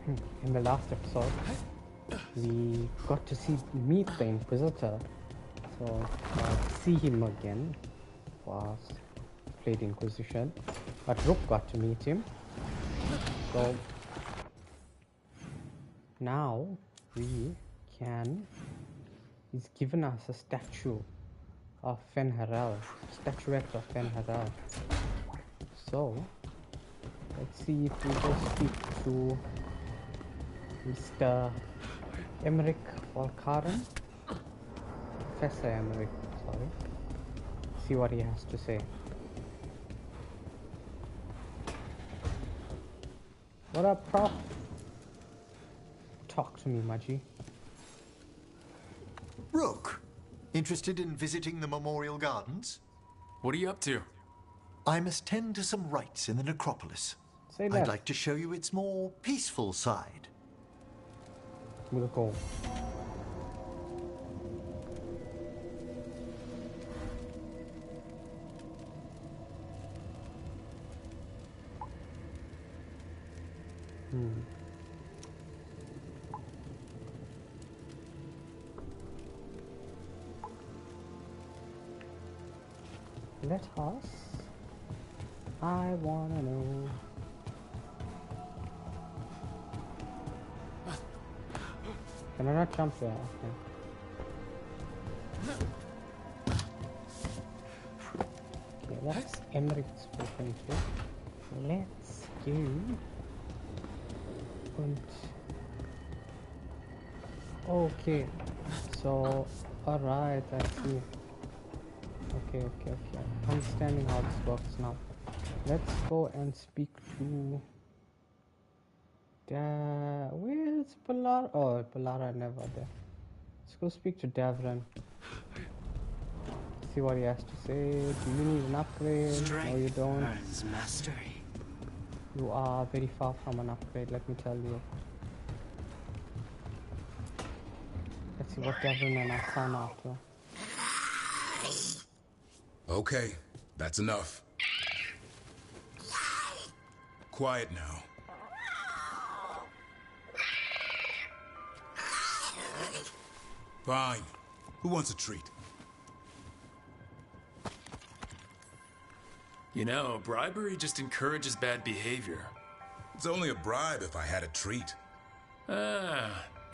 In the last episode, we got to meet the Inquisitor. So, see him again. Was played Inquisition, but Rook got to meet him. So now we can. He's given us a statue of Fen'Harel, statuette of Fen'Harel. So let's see if we go speak to Mr. Emmerich Volkaren, Professor Emmerich, sorry. See what he has to say. What up, Prof? Talk to me, Maji. Rook, interested in visiting the Memorial Gardens? What are you up to? I must tend to some rites in the necropolis. Say that. I'd like to show you its more peaceful side. We'll go. Let us. I wanna know. Can I not jump there? Okay, that's Emmerich spoken to. Let's go. And okay, so alright, I see. Okay. Understanding how this works now. Let's go and speak to where's Balara? Oh, Balara never there. Let's go speak to Davran. See what he has to say. Do you need an upgrade? No, you don't. Mastery. You are very far from an upgrade, let me tell you. Let's see what Davran and Asan are after. Okay, that's enough. Quiet now. Fine. Who wants a treat? You know, bribery just encourages bad behavior. It's only a bribe if I had a treat.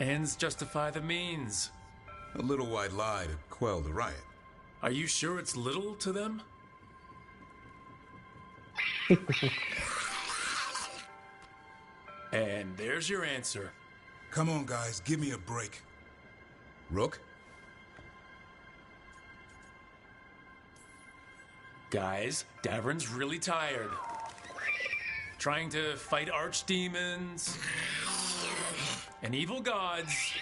Ends justify the means. A little white lie to quell the riot. Are you sure it's little to them? And there's your answer. Come on, guys, give me a break. Rook? Guys, Davran's really tired. Trying to fight archdemons and evil gods.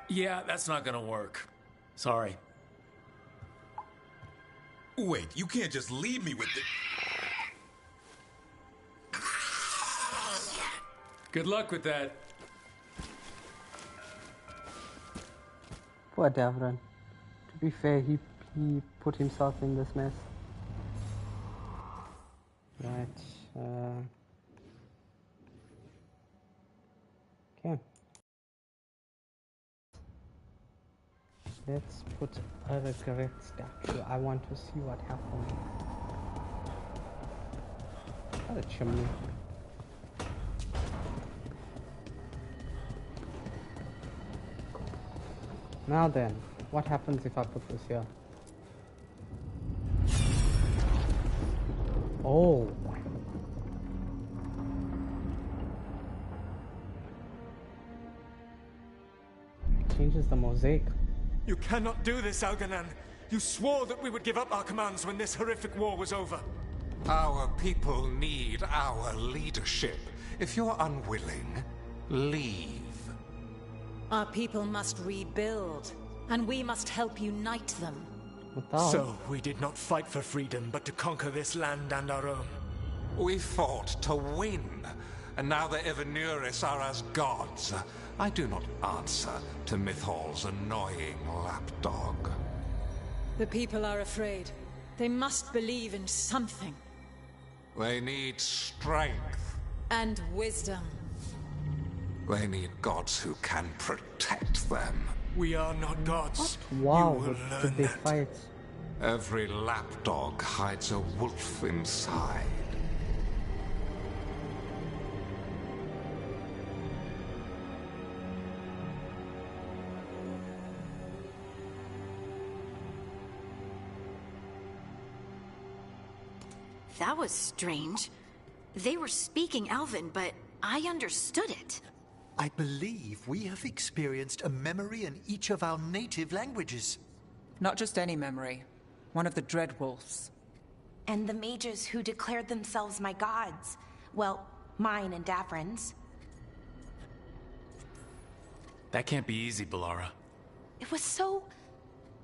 Yeah, that's not gonna work. Sorry. Wait, you can't just leave me with the... Good luck with that. Poor Davran. To be fair, he put himself in this mess. Right. Okay. Let's put a regret statue. I want to see what happened. What a chimney. Now then, what happens if I put this here? Oh. It changes the mosaic. You cannot do this, Algernon. You swore that we would give up our commands when this horrific war was over. Our people need our leadership. If you're unwilling, leave. Our people must rebuild, and we must help unite them. So, we did not fight for freedom, but to conquer this land and our own. We fought to win, and now the Evanuris are as gods. I do not answer to Mythal's annoying lapdog. The people are afraid. They must believe in something. They need strength. And wisdom. They need gods who can protect them. We are not gods. Wow, You will did learn they that. fight? Every lapdog hides a wolf inside. That was strange. They were speaking Elven, but I understood it. I believe we have experienced a memory in each of our native languages. Not just any memory. One of the Dreadwolves. And the mages who declared themselves my gods. Well, mine and Davrin's. That can't be easy, Bellara. It was so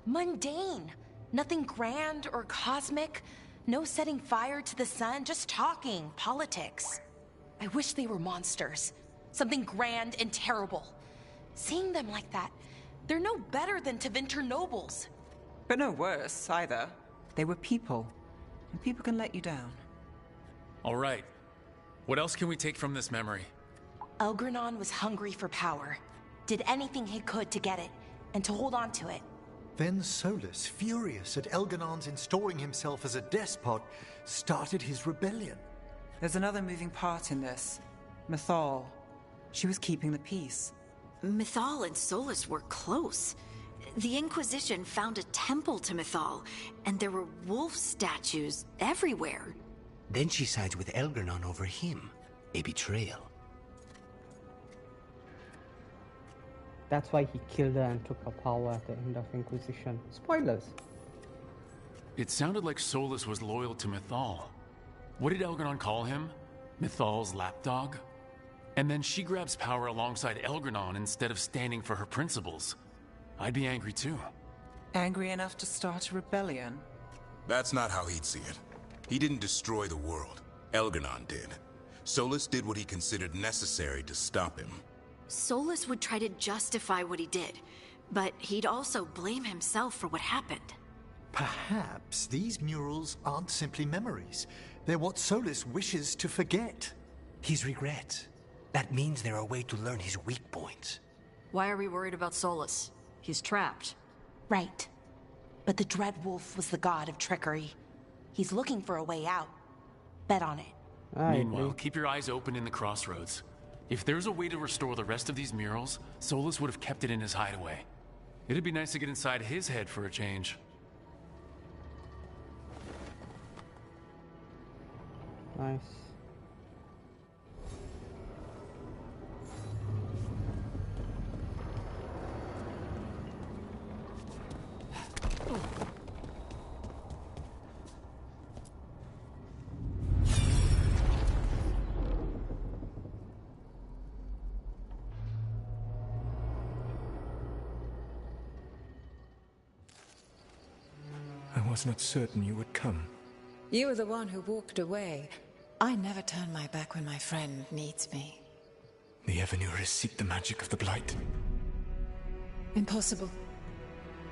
mundane. Nothing grand or cosmic. No setting fire to the sun, just talking, politics. I wish they were monsters. Something grand and terrible. Seeing them like that, they're no better than Tevinter nobles. But no worse, either. They were people. And people can let you down. All right. What else can we take from this memory? Elgranon was hungry for power. Did anything he could to get it, and to hold on to it. Then Solus, furious at Elganon's installing himself as a despot, started his rebellion. There's another moving part in this. Mythal. She was keeping the peace. Mythal and Solus were close. The Inquisition found a temple to Mythal, and there were wolf statues everywhere. Then she sides with Elgranon over him. A betrayal. That's why he killed her and took her power at the end of Inquisition. Spoilers. It sounded like Solus was loyal to Mythal. What did Elgranon call him? Mythal's lapdog? And then she grabs power alongside Elgranon instead of standing for her principles. I'd be angry too. Angry enough to start a rebellion? That's not how he'd see it. He didn't destroy the world. Elganon did. Solus did what he considered necessary to stop him. Solus would try to justify what he did, but he'd also blame himself for what happened. Perhaps these murals aren't simply memories. They're what Solus wishes to forget. His regrets. That means they're a way to learn his weak points. Why are we worried about Solus? He's trapped. Right. But the Dreadwolf was the god of trickery. He's looking for a way out. Bet on it. Meanwhile, keep your eyes open in the crossroads. If there's a way to restore the rest of these murals, Solus would have kept it in his hideaway. It'd be nice to get inside his head for a change. Nice. I was not certain you would come. You were the one who walked away. I never turn my back when my friend needs me. The Evanurus seek the magic of the Blight. Impossible.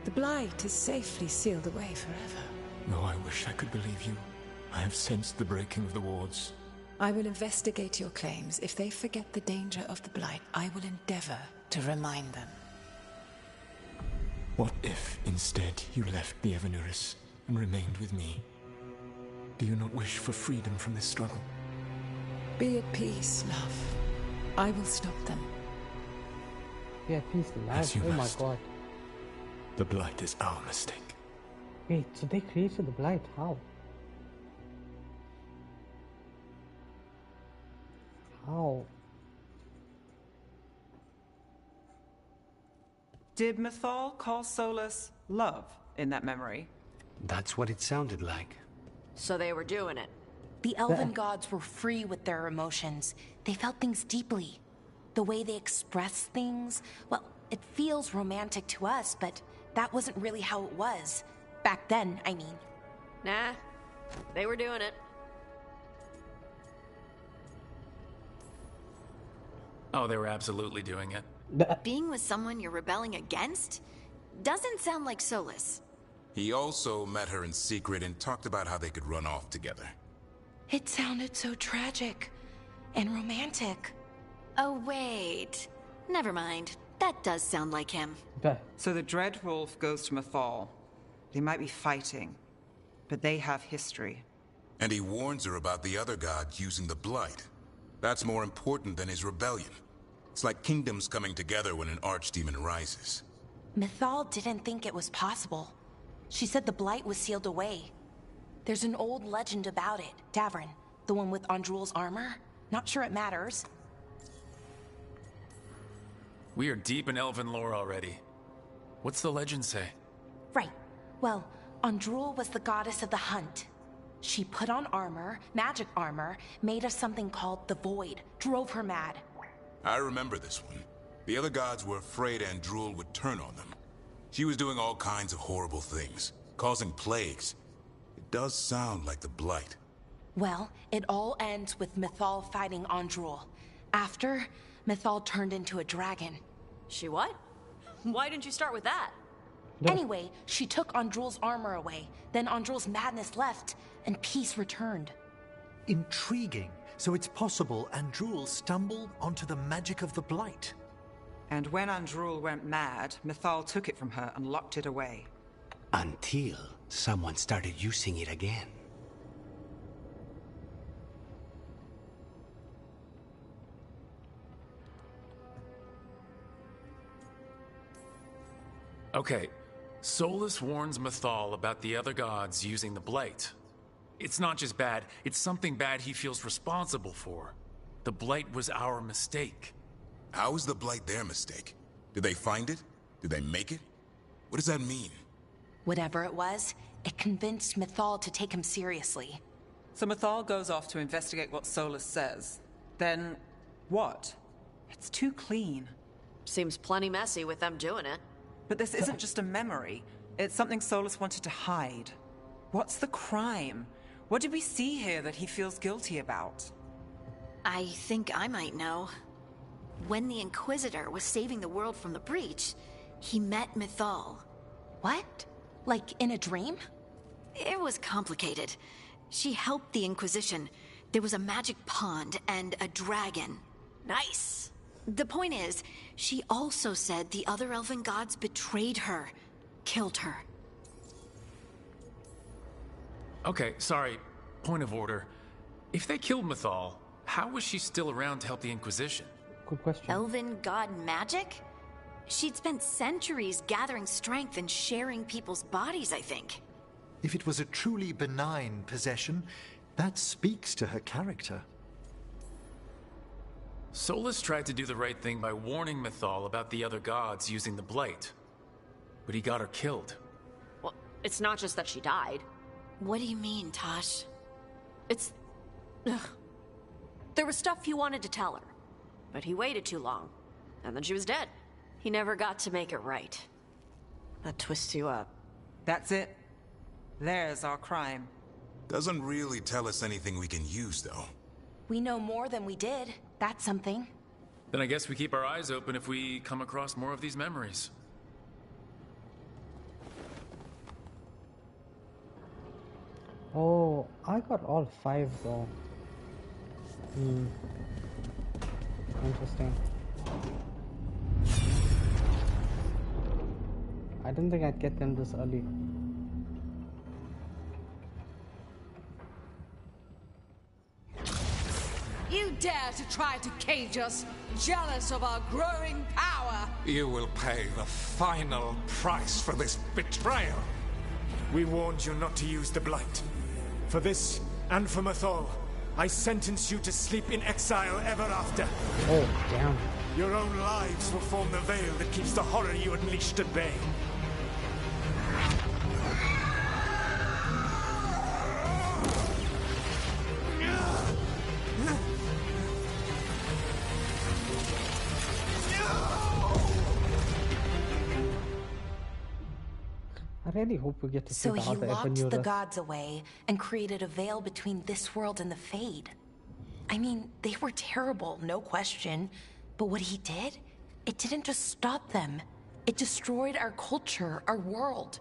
The Blight is safely sealed away forever. Though I wish I could believe you. I have sensed the breaking of the wards. I will investigate your claims. If they forget the danger of the Blight, I will endeavor to remind them. What if, instead, you left the Evanurus and remained with me? Do you not wish for freedom from this struggle? Be at peace, love. I will stop them. Yeah, peace, As love. you Oh my must. god. The Blight is our mistake. Wait, so they created the Blight? How? How? Did Mythal call Solus love in that memory? That's what it sounded like. So they were doing it. The elven gods were free with their emotions. They felt things deeply. The way they express things, well, it feels romantic to us, but that wasn't really how it was. Back then, I mean. Nah, they were doing it. Oh, they were absolutely doing it. Being with someone you're rebelling against? Doesn't sound like Solus. He also met her in secret and talked about how they could run off together. It sounded so tragic and romantic. Oh, wait. Never mind. That does sound like him. So the Dread Wolf goes to Mythal. They might be fighting, but they have history. And he warns her about the other gods using the Blight. That's more important than his rebellion. It's like kingdoms coming together when an archdemon rises. Mythal didn't think it was possible. She said the Blight was sealed away. There's an old legend about it. Davrin, the one with Andrul's armor. Not sure it matters. We are deep in elven lore already. What's the legend say? Right. Well, Andrul was the goddess of the hunt. She put on armor, magic armor, made of something called the Void, drove her mad. I remember this one. The other gods were afraid Andrul would turn on them. She was doing all kinds of horrible things, causing plagues. It does sound like the Blight. Well, it all ends with Mythal fighting Andrul. After, Mythal turned into a dragon. She what? Why didn't you start with that? Anyway, she took Andrul's armor away. Then Andrul's madness left, and peace returned. Intriguing. So it's possible Andrul stumbled onto the magic of the Blight. And when Andrul went mad, Mythal took it from her and locked it away. Until someone started using it again. Okay, Solus warns Mythal about the other gods using the Blight. It's not just bad, it's something bad he feels responsible for. The Blight was our mistake. How is the Blight their mistake? Did they find it? Did they make it? What does that mean? Whatever it was, it convinced Mythal to take him seriously. So Mythal goes off to investigate what Solus says. Then, what? It's too clean. Seems plenty messy with them doing it. But this isn't just a memory. It's something Solus wanted to hide. What's the crime? What did we see here that he feels guilty about? I think I might know. When the Inquisitor was saving the world from the breach, he met Mythal. What? Like in a dream? It was complicated. She helped the Inquisition. There was a magic pond and a dragon. Nice. The point is, she also said the other elven gods betrayed her, killed her. Okay, sorry. Point of order. If they killed Mythal, how was she still around to help the Inquisition? Good question. Elven god magic? She'd spent centuries gathering strength and sharing people's bodies, I think. If it was a truly benign possession, that speaks to her character. Solus tried to do the right thing by warning Mythal about the other gods using the Blight. But he got her killed. Well, it's not just that she died. What do you mean, Tosh? It's... Ugh. There was stuff he wanted to tell her, but he waited too long, and then she was dead. He never got to make it right. That twists you up. That's it. There's our crime. Doesn't really tell us anything we can use, though. We know more than we did. That's something. Then I guess we keep our eyes open if we come across more of these memories. Oh, I got all 5 though. Interesting. I didn't think I'd get them this early. You dare to try to cage us, jealous of our growing power! You will pay the final price for this betrayal. We warned you not to use the Blight. For this, and for Mythal, I sentence you to sleep in exile ever after. Oh, damn. Your own lives will form the veil that keeps the horror you unleashed at bay. I really hope we get to see So the he other locked the Evanurus. gods away and created a veil between this world and the Fade. I mean, they were terrible, no question. But what he did, it didn't just stop them. It destroyed our culture, our world.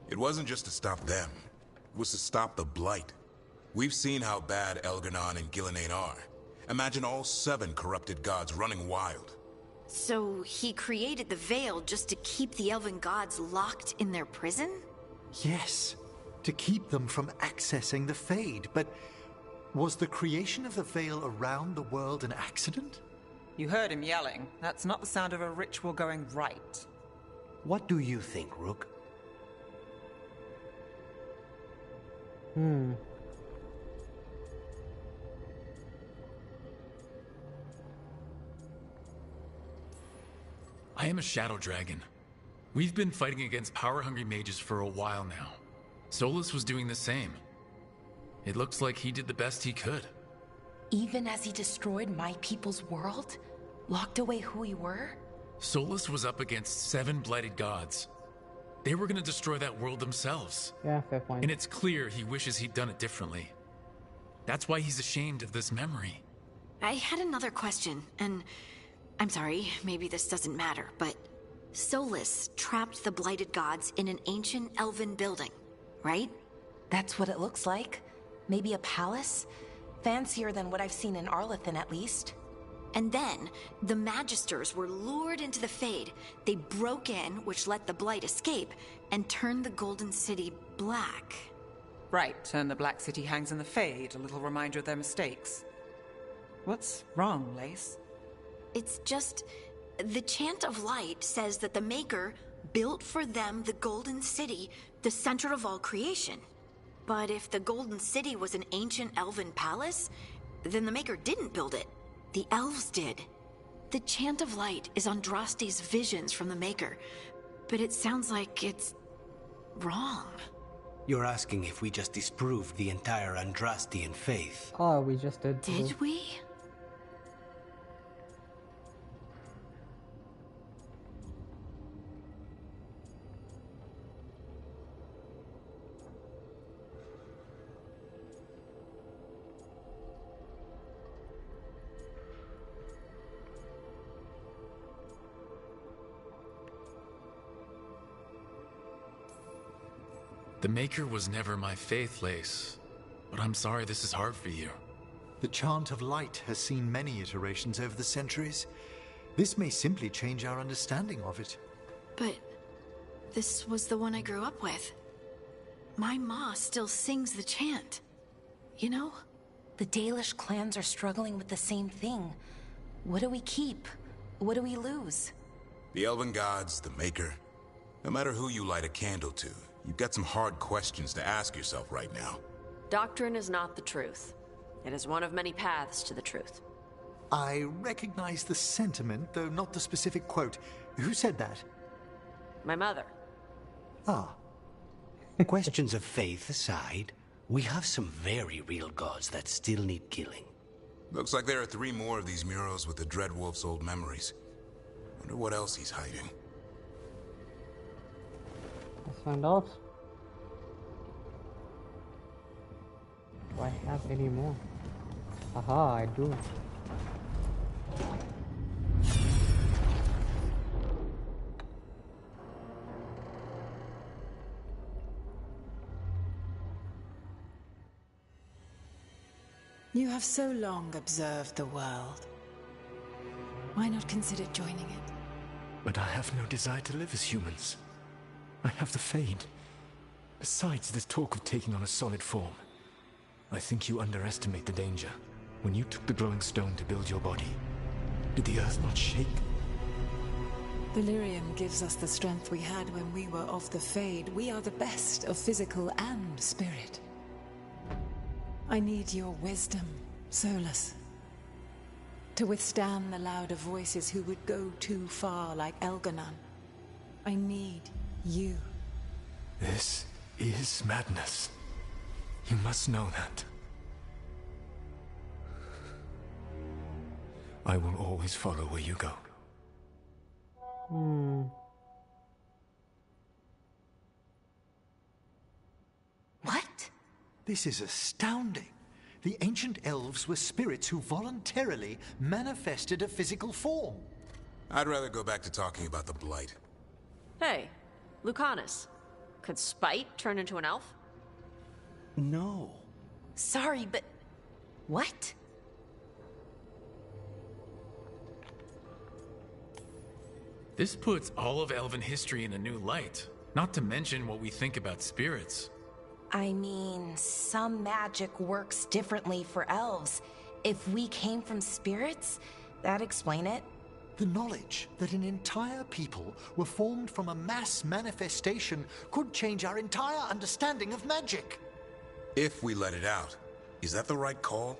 It wasn't just to stop them. It was to stop the Blight. We've seen how bad Elganon and Gillenane are. Imagine all 7 corrupted gods running wild. So he created the Veil just to keep the elven gods locked in their prison? Yes, to keep them from accessing the Fade. But was the creation of the Veil around the world an accident? You heard him yelling. That's not the sound of a ritual going right. What do you think, Rook? I am a shadow dragon. We've been fighting against power-hungry mages for a while now. Solus was doing the same. It looks like he did the best he could. Even as he destroyed my people's world? Locked away who we were? Solus was up against 7 blighted gods. They were gonna destroy that world themselves. Yeah, fair point. And it's clear he wishes he'd done it differently. That's why he's ashamed of this memory. I had another question, and I'm sorry, maybe this doesn't matter, but Solus trapped the blighted gods in an ancient elven building, right? That's what it looks like. Maybe a palace? Fancier than what I've seen in Arlethan, at least. And then, the Magisters were lured into the Fade. They broke in, which let the Blight escape, and turned the Golden City black. Right, and the Black City hangs in the Fade, a little reminder of their mistakes. What's wrong, Lace? It's just... the Chant of Light says that the Maker built for them the Golden City, the center of all creation. But if the Golden City was an ancient elven palace, then the Maker didn't build it. The elves did. The Chant of Light is Andraste's visions from the Maker, but it sounds like it's wrong. You're asking if we just disproved the entire Andrastian faith. Oh, we just did. Did we? The Maker was never my faith, Lace. But I'm sorry this is hard for you. The Chant of Light has seen many iterations over the centuries. This may simply change our understanding of it. But this was the one I grew up with. My ma still sings the chant. You know? The Dalish clans are struggling with the same thing. What do we keep? What do we lose? The Elven Gods, the Maker. No matter who you light a candle to, you've got some hard questions to ask yourself right now. Doctrine is not the truth. It is one of many paths to the truth. I recognize the sentiment, though not the specific quote. Who said that? My mother. Ah. Questions of faith aside, we have some very real gods that still need killing. Looks like there are 3 more of these murals with the Dreadwolf's old memories. Wonder what else he's hiding. Let's find out. Do I have any more? Aha, I do. You have so long observed the world. Why not consider joining it? But I have no desire to live as humans. I have the Fade. Besides, this talk of taking on a solid form. I think you underestimate the danger. When you took the glowing stone to build your body, did the earth not shake? Delirium gives us the strength we had when we were of the Fade. We are the best of physical and spirit. I need your wisdom, Solus. To withstand the louder voices who would go too far like Elganon. I need you. This is madness. You must know that. I will always follow where you go. What? This is astounding. The ancient elves were spirits who voluntarily manifested a physical form. I'd rather go back to talking about the Blight. Hey, Lucanus. Could Spite turn into an elf? No. Sorry, but... what? This puts all of elven history in a new light, not to mention what we think about spirits. I mean, some magic works differently for elves. If we came from spirits, that'd explain it. The knowledge that an entire people were formed from a mass manifestation could change our entire understanding of magic. If we let it out, is that the right call?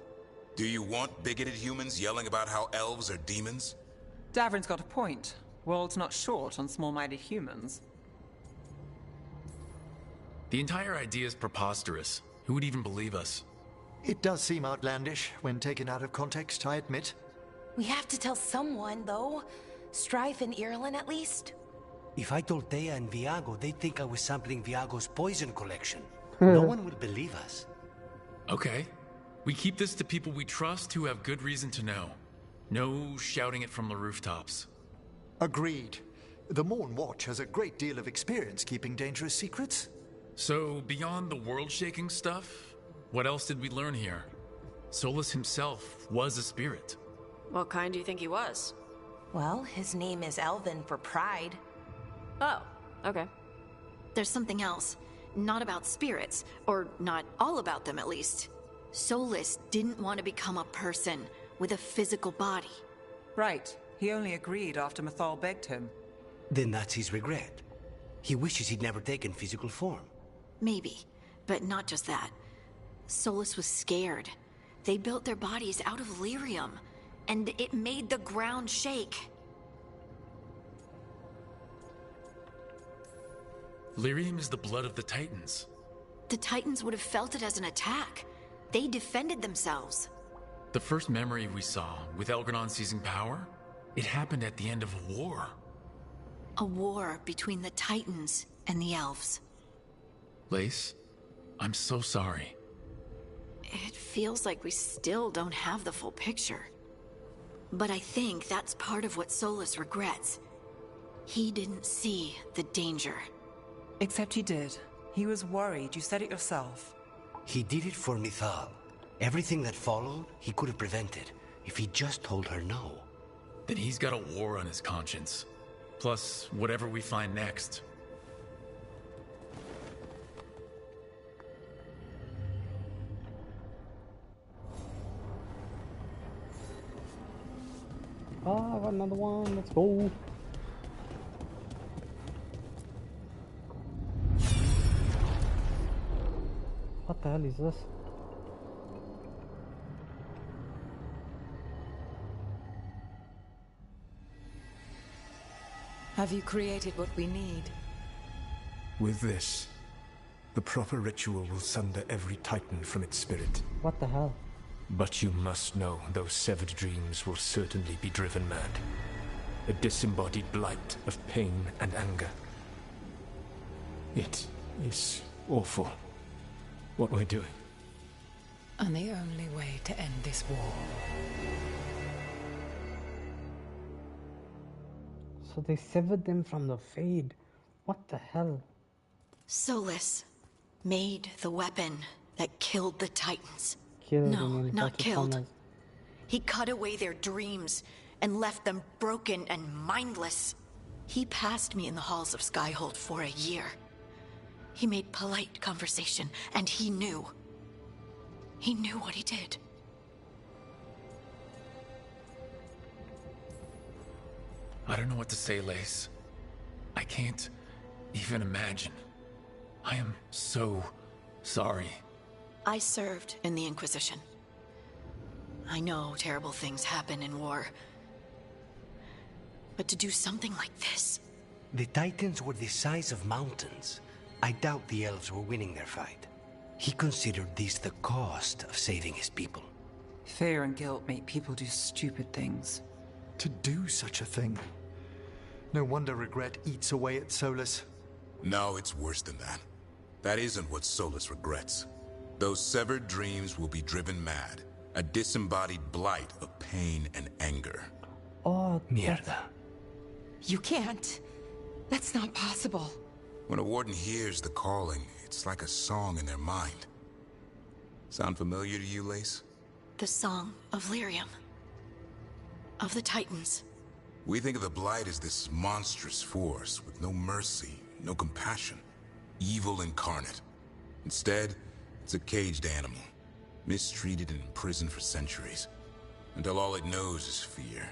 Do you want bigoted humans yelling about how elves are demons? Davrin's got a point. World's not short on small-minded humans. The entire idea is preposterous. Who would even believe us? It does seem outlandish when taken out of context, I admit. We have to tell someone, though. Strife and Ireland, at least. If I told Thea and Viago, they'd think I was sampling Viago's poison collection. No one will believe us. Okay. We keep this to people we trust who have good reason to know. No shouting it from the rooftops. Agreed. The Morn Watch has a great deal of experience keeping dangerous secrets. So, beyond the world-shaking stuff, what else did we learn here? Solus himself was a spirit. What kind do you think he was? Well, his name is Elven for pride. Oh, okay. There's something else. Not about spirits, or not all about them at least. Solus didn't want to become a person with a physical body. Right. He only agreed after Mythal begged him. Then that's his regret. He wishes he'd never taken physical form. Maybe, but not just that. Solus was scared. They built their bodies out of lyrium, and it made the ground shake. Lyrium is the blood of the Titans. The Titans would have felt it as an attack. They defended themselves. The first memory we saw, with Elgranon seizing power, it happened at the end of a war. A war between the Titans and the elves. Lace, I'm so sorry. It feels like we still don't have the full picture. But I think that's part of what Solus regrets. He didn't see the danger. Except he did. He was worried. You said it yourself. He did it for Mythal. Everything that followed, he could have prevented if he just told her no. Then he's got a war on his conscience. Plus, whatever we find next. Ah, I got another one. Let's go. What the hell is this? Have you created what we need? With this, the proper ritual will sunder every Titan from its spirit. What the hell? But you must know those severed dreams will certainly be driven mad. A disembodied blight of pain and anger. It is awful what we're doing. And the only way to end this war. So they severed them from the Fade. What the hell? Solus made the weapon that killed the Titans. Killed No, in not inverted killed. commas. He cut away their dreams and left them broken and mindless. He passed me in the halls of Skyhold for a year. He made polite conversation, and he knew. He knew what he did. I don't know what to say, Lace. I can't even imagine. I am so sorry. I served in the Inquisition. I know terrible things happen in war. But to do something like this... The Titans were the size of mountains. I doubt the elves were winning their fight. He considered this the cost of saving his people. Fear and guilt make people do stupid things. To do such a thing. No wonder regret eats away at Solus. No, it's worse than that. That isn't what Solus regrets. Those severed dreams will be driven mad. A disembodied blight of pain and anger. Oh, Mierda. You can't. That's not possible. When a warden hears the calling, it's like a song in their mind. Sound familiar to you, Lace? The song of Lyrium. Of the Titans. We think of the Blight as this monstrous force with no mercy, no compassion, evil incarnate. Instead, it's a caged animal, mistreated and imprisoned for centuries, until all it knows is fear.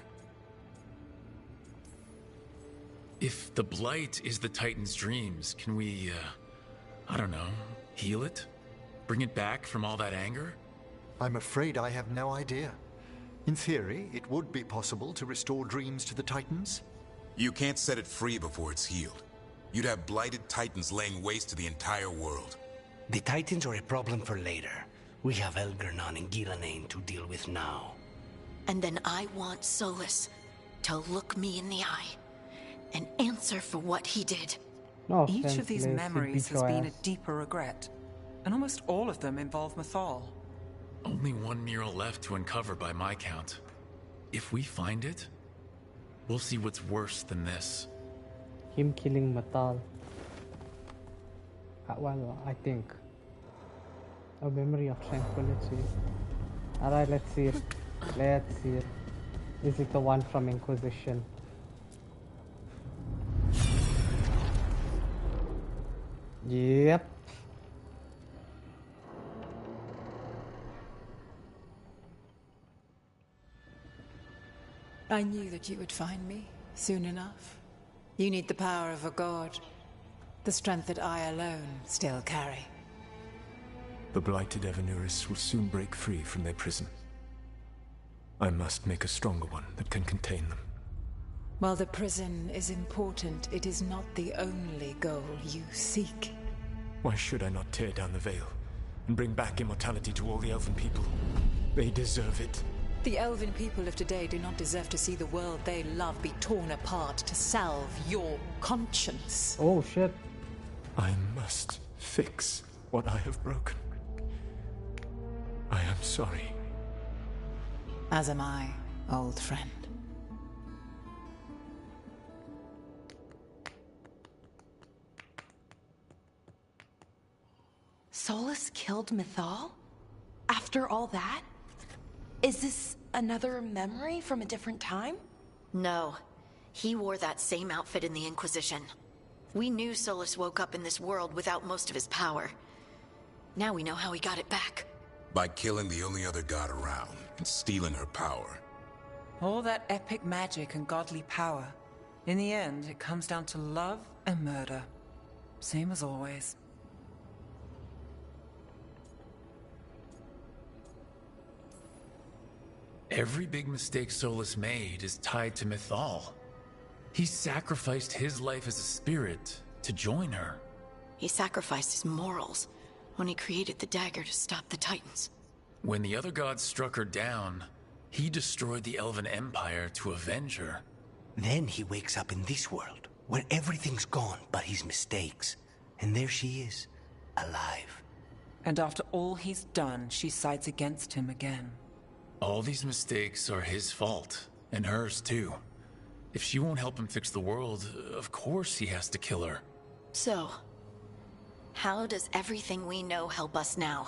If the Blight is the Titan's dreams, can we, I don't know, heal it? Bring it back from all that anger? I'm afraid I have no idea. In theory, it would be possible to restore dreams to the Titans. You can't set it free before it's healed. You'd have blighted Titans laying waste to the entire world. The Titans are a problem for later. We have Elgernon and Gillanane to deal with now. And then I want Solus to look me in the eye and answer for what he did. No Each offense, of these Liz, memories beat has your been a ass. deeper regret, and almost all of them involve Mythal. Only one mural left to uncover by my count. If we find it, we'll see what's worse than this. Him killing Matal. Well, I think. A memory of tranquility. Alright, let's see it. Let's see it. Is it the one from Inquisition? Yep. I knew that you would find me soon enough. You need the power of a god. The strength that I alone still carry. The blighted Evanuris will soon break free from their prison. I must make a stronger one that can contain them. While the prison is important, it is not the only goal you seek. Why should I not tear down the veil and bring back immortality to all the elven people? They deserve it. The elven people of today do not deserve to see the world they love be torn apart to salve your conscience. Oh shit. I must fix what I have broken. I am sorry. As am I, old friend. Solus killed Mythal? After all that? Is this another memory from a different time? No. He wore that same outfit in the Inquisition. We knew Solus woke up in this world without most of his power. Now we know how he got it back. By killing the only other god around and stealing her power. All that epic magic and godly power. In the end, it comes down to love and murder. Same as always. Every big mistake Solus made is tied to Mythal. He sacrificed his life as a spirit to join her. He sacrificed his morals when he created the dagger to stop the Titans. When the other gods struck her down, he destroyed the Elven Empire to avenge her. Then he wakes up in this world, where everything's gone but his mistakes. And there she is, alive. And after all he's done, she sides against him again. All these mistakes are his fault, and hers too. If she won't help him fix the world, of course he has to kill her. So, how does everything we know help us now?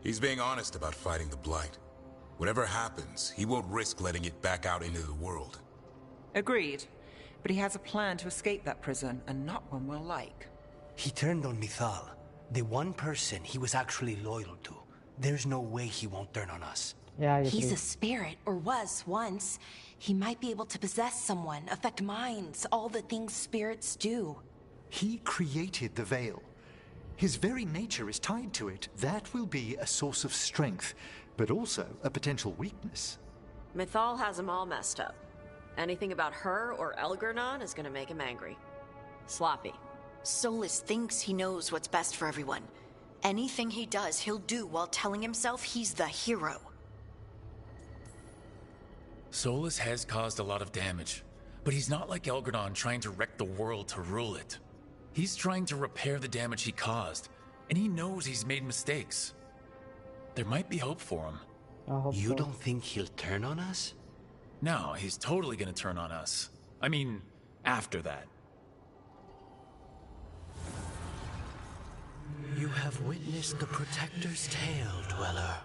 He's being honest about fighting the Blight. Whatever happens, he won't risk letting it back out into the world. Agreed. But he has a plan to escape that prison, and not one we'll like. He turned on Mythal, the one person he was actually loyal to. There's no way he won't turn on us. Yeah, He's a spirit, or was once. He might be able to possess someone, affect minds, all the things spirits do. He created the Veil. His very nature is tied to it. That will be a source of strength, but also a potential weakness. Mythal has him all messed up. Anything about her or Elgernon is gonna make him angry. Sloppy. Solus thinks he knows what's best for everyone. Anything he does, he'll do while telling himself he's the hero. Solus has caused a lot of damage, but he's not like Elgernon trying to wreck the world to rule it. He's trying to repair the damage he caused, and he knows he's made mistakes. There might be hope for him. I hope You so. don't think he'll turn on us? No, he's totally gonna turn on us. I mean, after that. You have witnessed the Protector's tale, Dweller,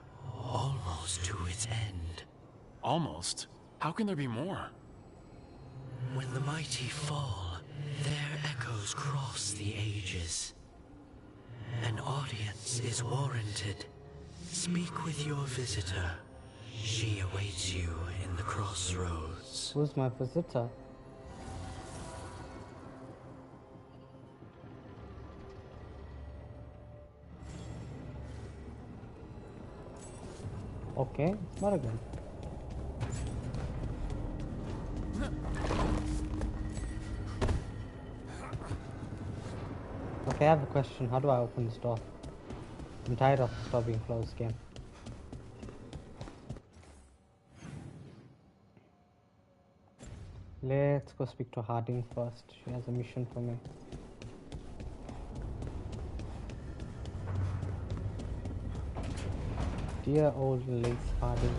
almost to its end. Almost. How can there be more? The mighty fall. Their echoes cross the ages. An audience is warranted. Speak with your visitor. She awaits you in the crossroads. Who's my visitor? Okay, what again? Okay, I have a question. How do I open this door? I'm tired of this door being closed again. Let's go speak to Harding first. She has a mission for me. Dear old Lace Harding.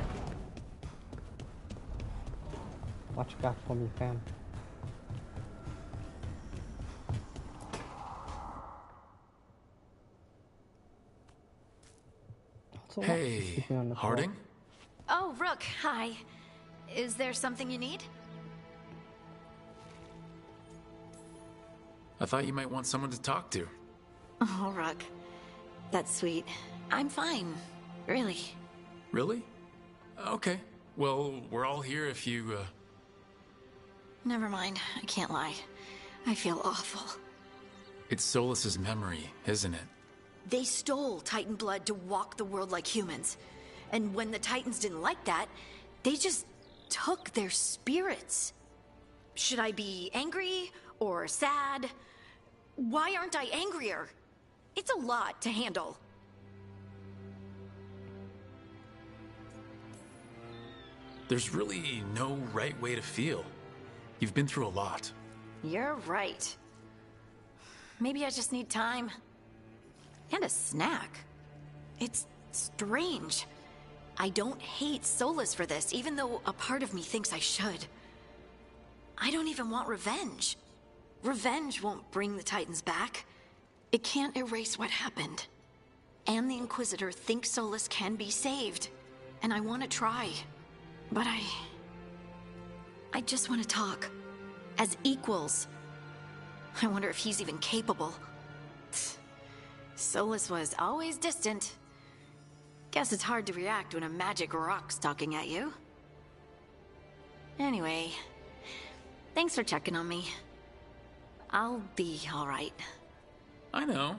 What you got for me, fam? Hey, Harding? Oh, Rook, hi. Is there something you need? I thought you might want someone to talk to. Oh, Rook. That's sweet. I'm fine. Really. Really? Okay. Well, we're all here if you, Never mind. I can't lie. I feel awful. It's Solus's memory, isn't it? They stole Titan blood to walk the world like humans. And when the Titans didn't like that, they just took their spirits. Should I be angry or sad? Why aren't I angrier? It's a lot to handle. There's really no right way to feel. You've been through a lot. You're right. Maybe I just need time. And a snack. It's strange. I don't hate Solus for this, even though a part of me thinks I should. I don't even want revenge. Revenge won't bring the Titans back. It can't erase what happened. And the Inquisitor thinks Solus can be saved. And I want to try. But I just want to talk. As equals. I wonder if he's even capable. Solus was always distant. Guess it's hard to react when a magic rock's talking at you. Anyway, thanks for checking on me. I'll be all right. I know.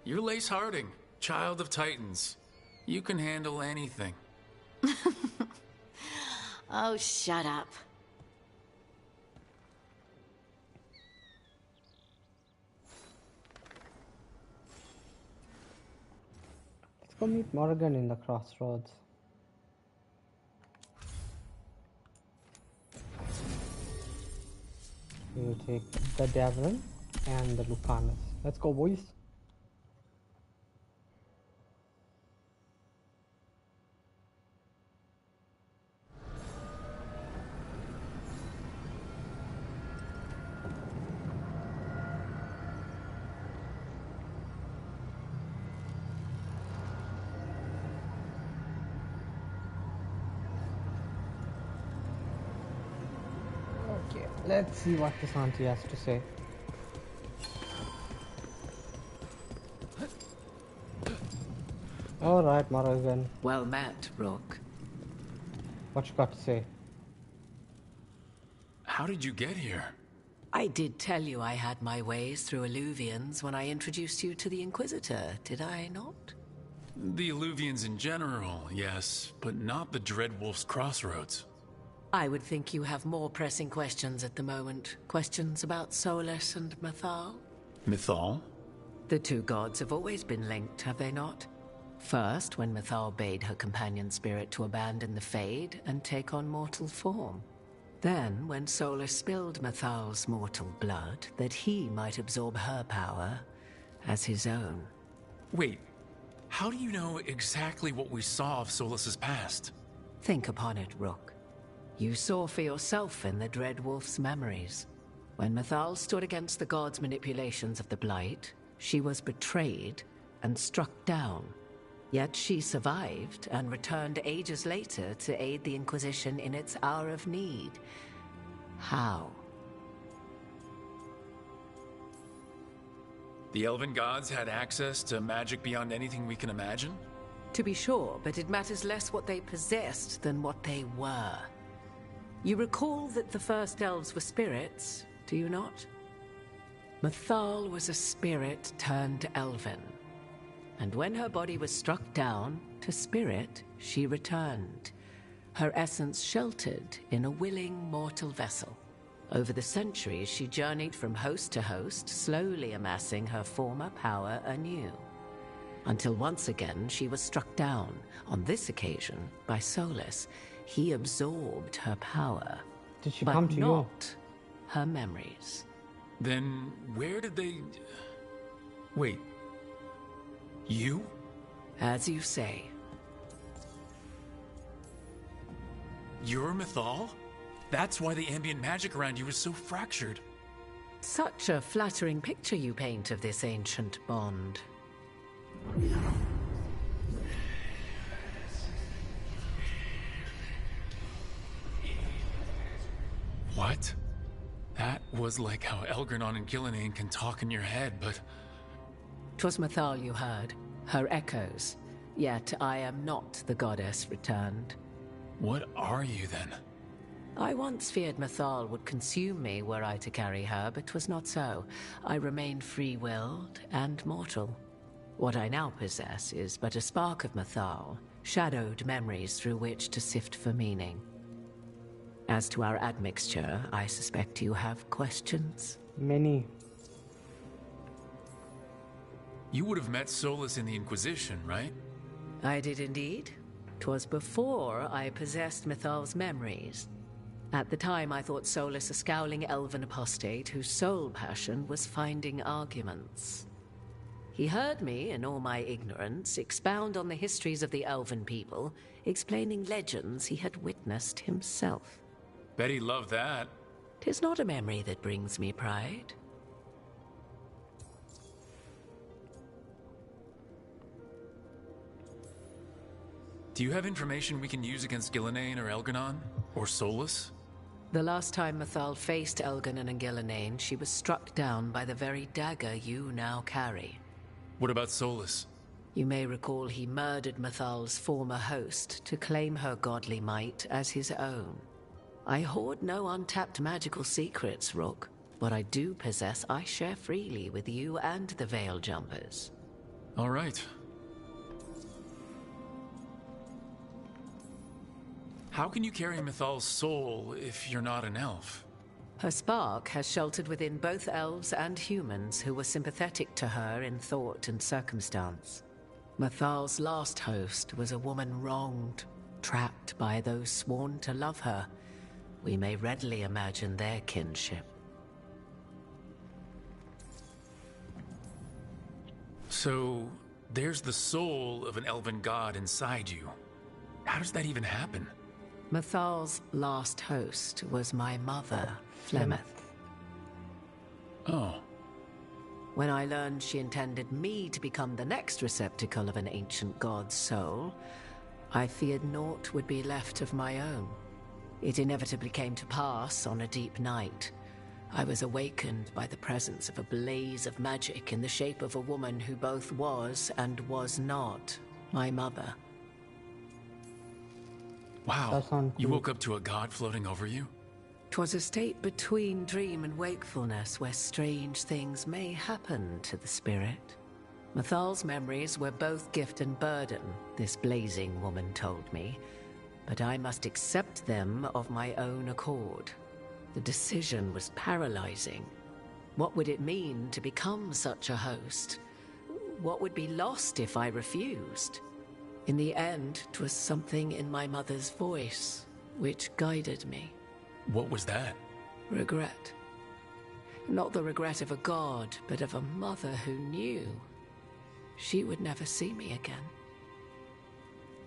You're Lace Harding, child of Titans. You can handle anything. Oh, shut up. Let's go meet Morgan in the crossroads. We will take the Devlin and the Lucanus. Let's go, boys. Okay, let's see what this auntie has to say. Alright, Morgan. Well met, Rook. What you got to say? How did you get here? I did tell you I had my ways through Illuvians when I introduced you to the Inquisitor, did I not? The Illuvians in general, yes, but not the Dreadwolf's crossroads. I would think you have more pressing questions at the moment. Questions about Solus and Mythal? Mythal? The two gods have always been linked, have they not? First, when Mythal bade her companion spirit to abandon the Fade and take on mortal form. Then, when Solus spilled Mythal's mortal blood, that he might absorb her power as his own. Wait, how do you know exactly what we saw of Solus's past? Think upon it, Rook. You saw for yourself in the Dreadwolf's memories. When Mythal stood against the gods' manipulations of the Blight, she was betrayed and struck down. Yet she survived and returned ages later to aid the Inquisition in its hour of need. How? The elven gods had access to magic beyond anything we can imagine? To be sure, but it matters less what they possessed than what they were. You recall that the first elves were spirits, do you not? Mythal was a spirit turned elven. And when her body was struck down, to spirit, she returned. Her essence sheltered in a willing mortal vessel. Over the centuries, she journeyed from host to host, slowly amassing her former power anew. Until once again, she was struck down, on this occasion, by Solus. He absorbed her power. Did she but come to you? not her memories. Then where did they... Wait. You? As you say. You're Mythal? That's why the ambient magic around you is so fractured. Such a flattering picture you paint of this ancient bond. What? That was like how Elgranon and Gillenane can talk in your head, but... 'Twas Mythal you heard, her echoes. Yet I am not the goddess returned. What are you then? I once feared Mythal would consume me were I to carry her, but 'twas not so. I remain free-willed and mortal. What I now possess is but a spark of Mythal, shadowed memories through which to sift for meaning. As to our admixture, I suspect you have questions. Many. You would have met Solus in the Inquisition, right? I did indeed. 'Twas before I possessed Mythal's memories. At the time, I thought Solus a scowling elven apostate whose sole passion was finding arguments. He heard me, in all my ignorance, expound on the histories of the elven people, explaining legends he had witnessed himself. Bet he loved that. 'Tis not a memory that brings me pride. Do you have information we can use against Gillenane or Elgranon? Or Solus? The last time Mythal faced Elgranon and Gillenane, she was struck down by the very dagger you now carry. What about Solus? You may recall he murdered Mythal's former host to claim her godly might as his own. I hoard no untapped magical secrets, Rook. What I do possess, I share freely with you and the Veil Jumpers. All right. How can you carry Mythal's soul if you're not an elf? Her spark has sheltered within both elves and humans who were sympathetic to her in thought and circumstance. Mythal's last host was a woman wronged, trapped by those sworn to love her. We may readily imagine their kinship. So, there's the soul of an elven god inside you. How does that even happen? Mythal's last host was my mother, Flemeth. Oh. When I learned she intended me to become the next receptacle of an ancient god's soul, I feared naught would be left of my own. It inevitably came to pass on a deep night. I was awakened by the presence of a blaze of magic in the shape of a woman who both was and was not my mother. Wow, you woke up to a god floating over you? 'Twas a state between dream and wakefulness where strange things may happen to the spirit. Mythal's memories were both gift and burden, this blazing woman told me, but I must accept them of my own accord. The decision was paralyzing. What would it mean to become such a host? What would be lost if I refused? In the end, 'twas something in my mother's voice which guided me. What was that? Regret. Not the regret of a god, but of a mother who knew she would never see me again.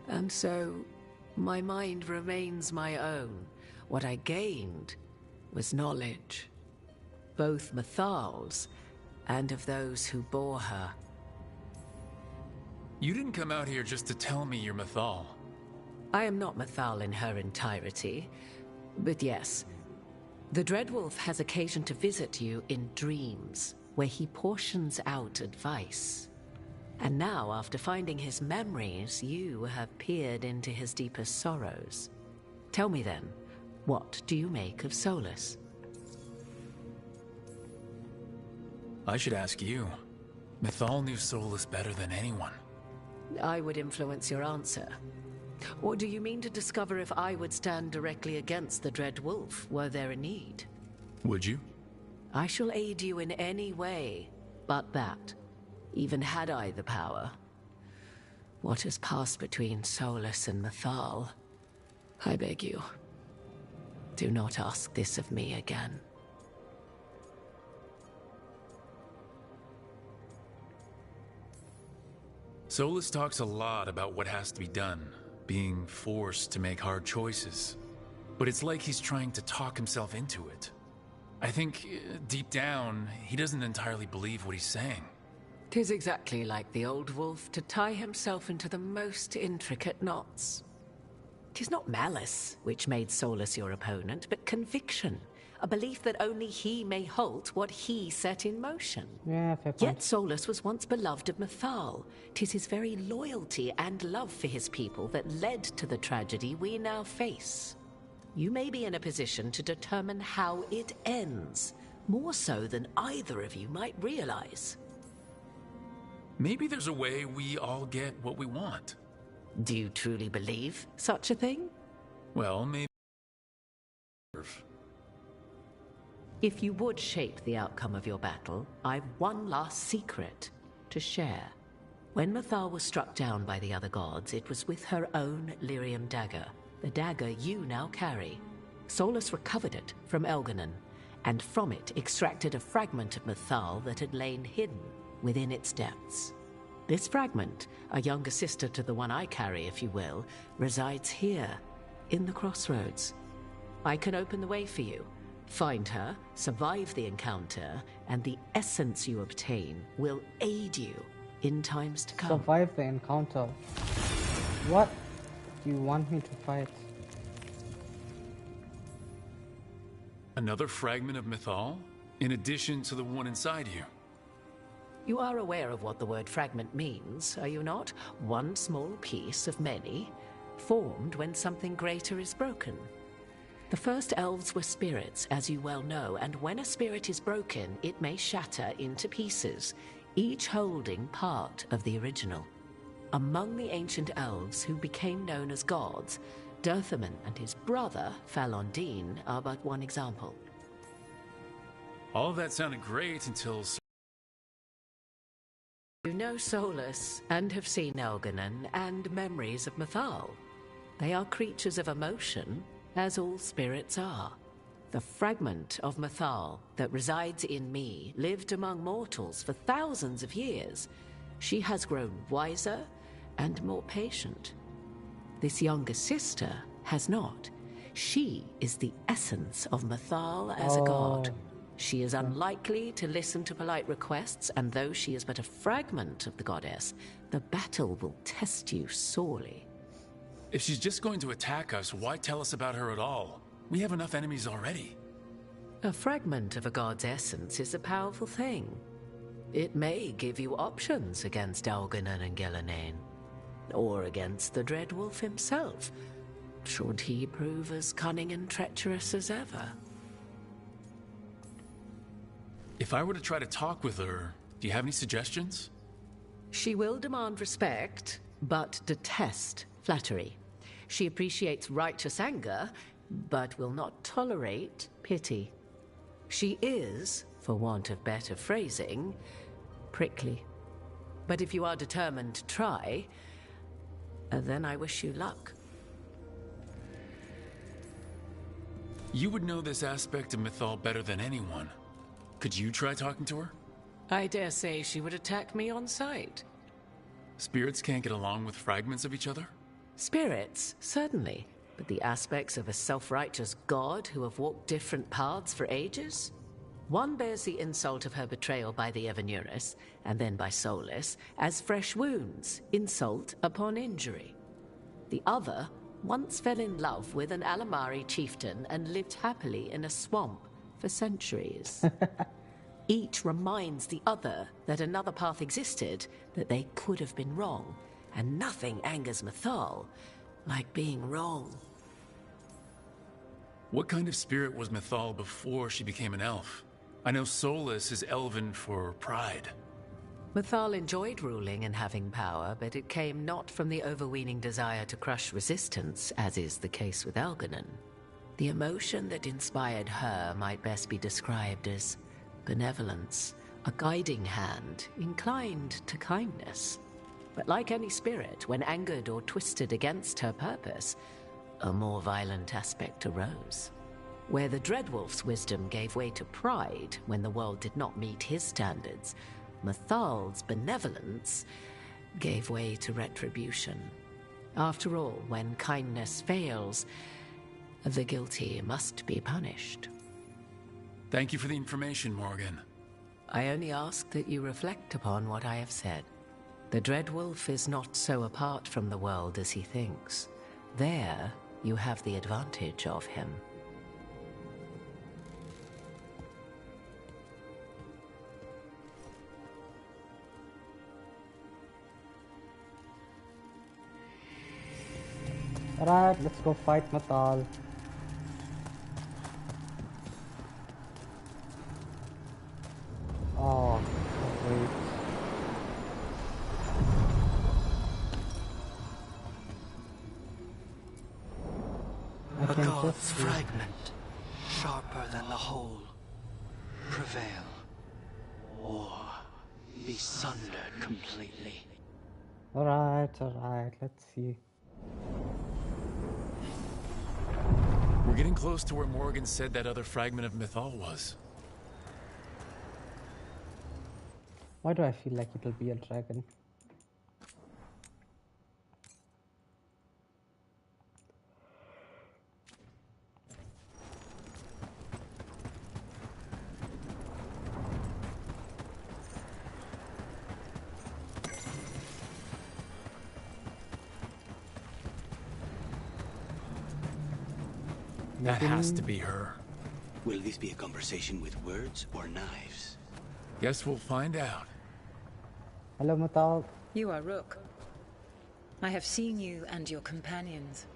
And so, my mind remains my own. What I gained was knowledge, both Mythal's and of those who bore her. You didn't come out here just to tell me you're Mythal. I am not Mythal in her entirety, but yes, the Dreadwolf has occasion to visit you in dreams. where he portions out advice. And now, after finding his memories, you have peered into his deepest sorrows. Tell me then, what do you make of Solus? I should ask you. Mythal knew Solus better than anyone. I would influence your answer. Or do you mean to discover if I would stand directly against the Dread Wolf were there a need? Would you? I shall aid you in any way but that, even had I the power. What has passed between Solus and Mythal, I beg you, do not ask this of me again. Solus talks a lot about what has to be done, being forced to make hard choices. But it's like he's trying to talk himself into it. I think, deep down, he doesn't entirely believe what he's saying. 'Tis exactly like the old wolf to tie himself into the most intricate knots. 'Tis not malice which made Solus your opponent, but conviction. A belief that only he may halt what he set in motion. Yeah, fair point. Yet Solus was once beloved of Mythal. 'Tis his very loyalty and love for his people that led to the tragedy we now face. You may be in a position to determine how it ends, more so than either of you might realize. Maybe there's a way we all get what we want. Do you truly believe such a thing? Well, maybe. If you would shape the outcome of your battle, I've one last secret to share. When Mythal was struck down by the other gods, it was with her own lyrium dagger, the dagger you now carry. Solus recovered it from Elganon, and from it extracted a fragment of Mythal that had lain hidden within its depths. This fragment, a younger sister to the one I carry, if you will, resides here, in the crossroads. I can open the way for you. Find her, survive the encounter, and the essence you obtain will aid you in times to come. Survive the encounter. What do you want me to fight? Another fragment of Mythal? In addition to the one inside you? You are aware of what the word fragment means, are you not? One small piece of many, formed when something greater is broken. The first elves were spirits, as you well know, and when a spirit is broken, it may shatter into pieces, each holding part of the original. Among the ancient elves who became known as gods, Dirthaman and his brother, Falondine, are but one example. All of that sounded great until... You know Solus, and have seen Elganon, and memories of Mythal. They are creatures of emotion, as all spirits are. The fragment of Mythal that resides in me lived among mortals for thousands of years. She has grown wiser and more patient. This younger sister has not. She is the essence of Mythal as a god. She is unlikely to listen to polite requests, and though she is but a fragment of the goddess, the battle will test you sorely. If she's just going to attack us, why tell us about her at all? We have enough enemies already. A fragment of a god's essence is a powerful thing. It may give you options against Elganon and Ghilanane, or against the Dread Wolf himself, should he prove as cunning and treacherous as ever. If I were to try to talk with her, do you have any suggestions? She will demand respect, but detest flattery. She appreciates righteous anger, but will not tolerate pity. She is, for want of better phrasing, prickly. But if you are determined to try, then I wish you luck. You would know this aspect of Mythal better than anyone. Could you try talking to her? I dare say she would attack me on sight. Spirits can't get along with fragments of each other? Spirits, certainly. But the aspects of a self-righteous god who have walked different paths for ages? One bears the insult of her betrayal by the Evanurus, and then by Solus, as fresh wounds, insult upon injury. The other once fell in love with an Alamari chieftain and lived happily in a swamp for centuries. Each reminds the other that another path existed, that they could have been wrong, and nothing angers Mythal like being wrong. What kind of spirit was Mythal before she became an elf? I know Solus is elven for pride. Mythal enjoyed ruling and having power, but it came not from the overweening desire to crush resistance, as is the case with Algernon. The emotion that inspired her might best be described as benevolence, a guiding hand, inclined to kindness. But like any spirit, when angered or twisted against her purpose, a more violent aspect arose. Where the Dreadwolf's wisdom gave way to pride when the world did not meet his standards, Mythal's benevolence gave way to retribution. After all, when kindness fails, the guilty must be punished. Thank you for the information, Morgan. I only ask that you reflect upon what I have said. The Dreadwolf is not so apart from the world as he thinks. There, you have the advantage of him. Alright, let's go fight Mythal. Oh, wait. A god's fragment, sharper than the whole. Prevail, or be sundered completely. Alright, let's see. We're getting close to where Morgan said that other fragment of Mythal was. Why do I feel like it'll be a dragon? That has to be her. Will this be a conversation with words or knives? Guess we'll find out. Hello, Mythal. You are Rook. I have seen you and your companions.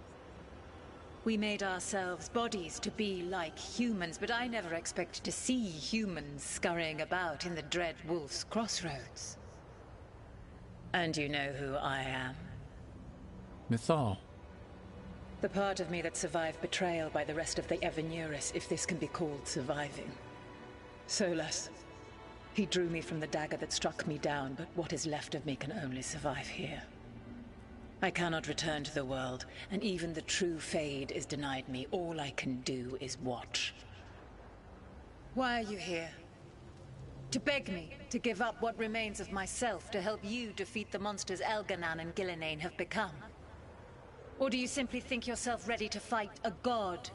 We made ourselves bodies to be like humans, but I never expected to see humans scurrying about in the Dread Wolf's crossroads. And you know who I am. Mythal. The part of me that survived betrayal by the rest of the Evanuris, if this can be called surviving. Solus. He drew me from the dagger that struck me down, but what is left of me can only survive here. I cannot return to the world, and even the true Fade is denied me. All I can do is watch. Why are you here? To beg me to give up what remains of myself to help you defeat the monsters Elganan and Gillinane have become? Or do you simply think yourself ready to fight a god?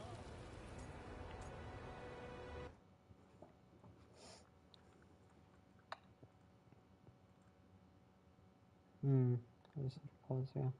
There's a pause here.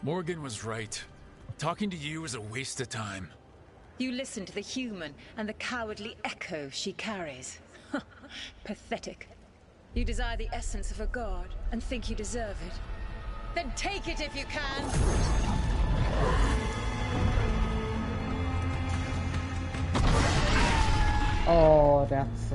Morgan was right. Talking to you is a waste of time. You listen to the human and the cowardly echo she carries. Pathetic. You desire the essence of a god and think you deserve it. Then take it if you can! Oh, that's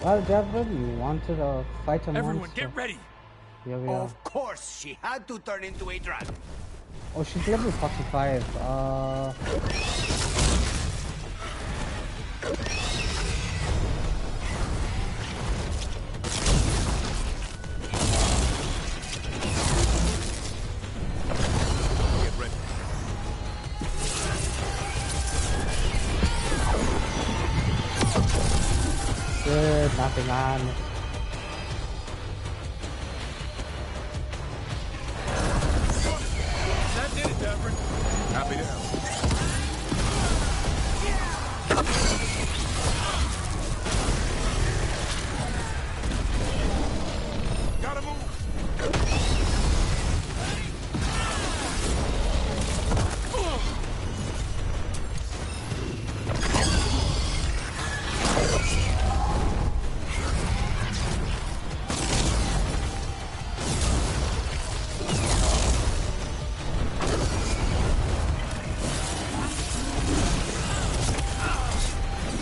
well, Javelin, you wanted to fight a monster. Everyone, get ready! Here we are. Of course, she had to turn into a dragon. Oh, she's level 45. Get ready. Good, nothing on. That did it, Devrin. Happy to help. Gotta move!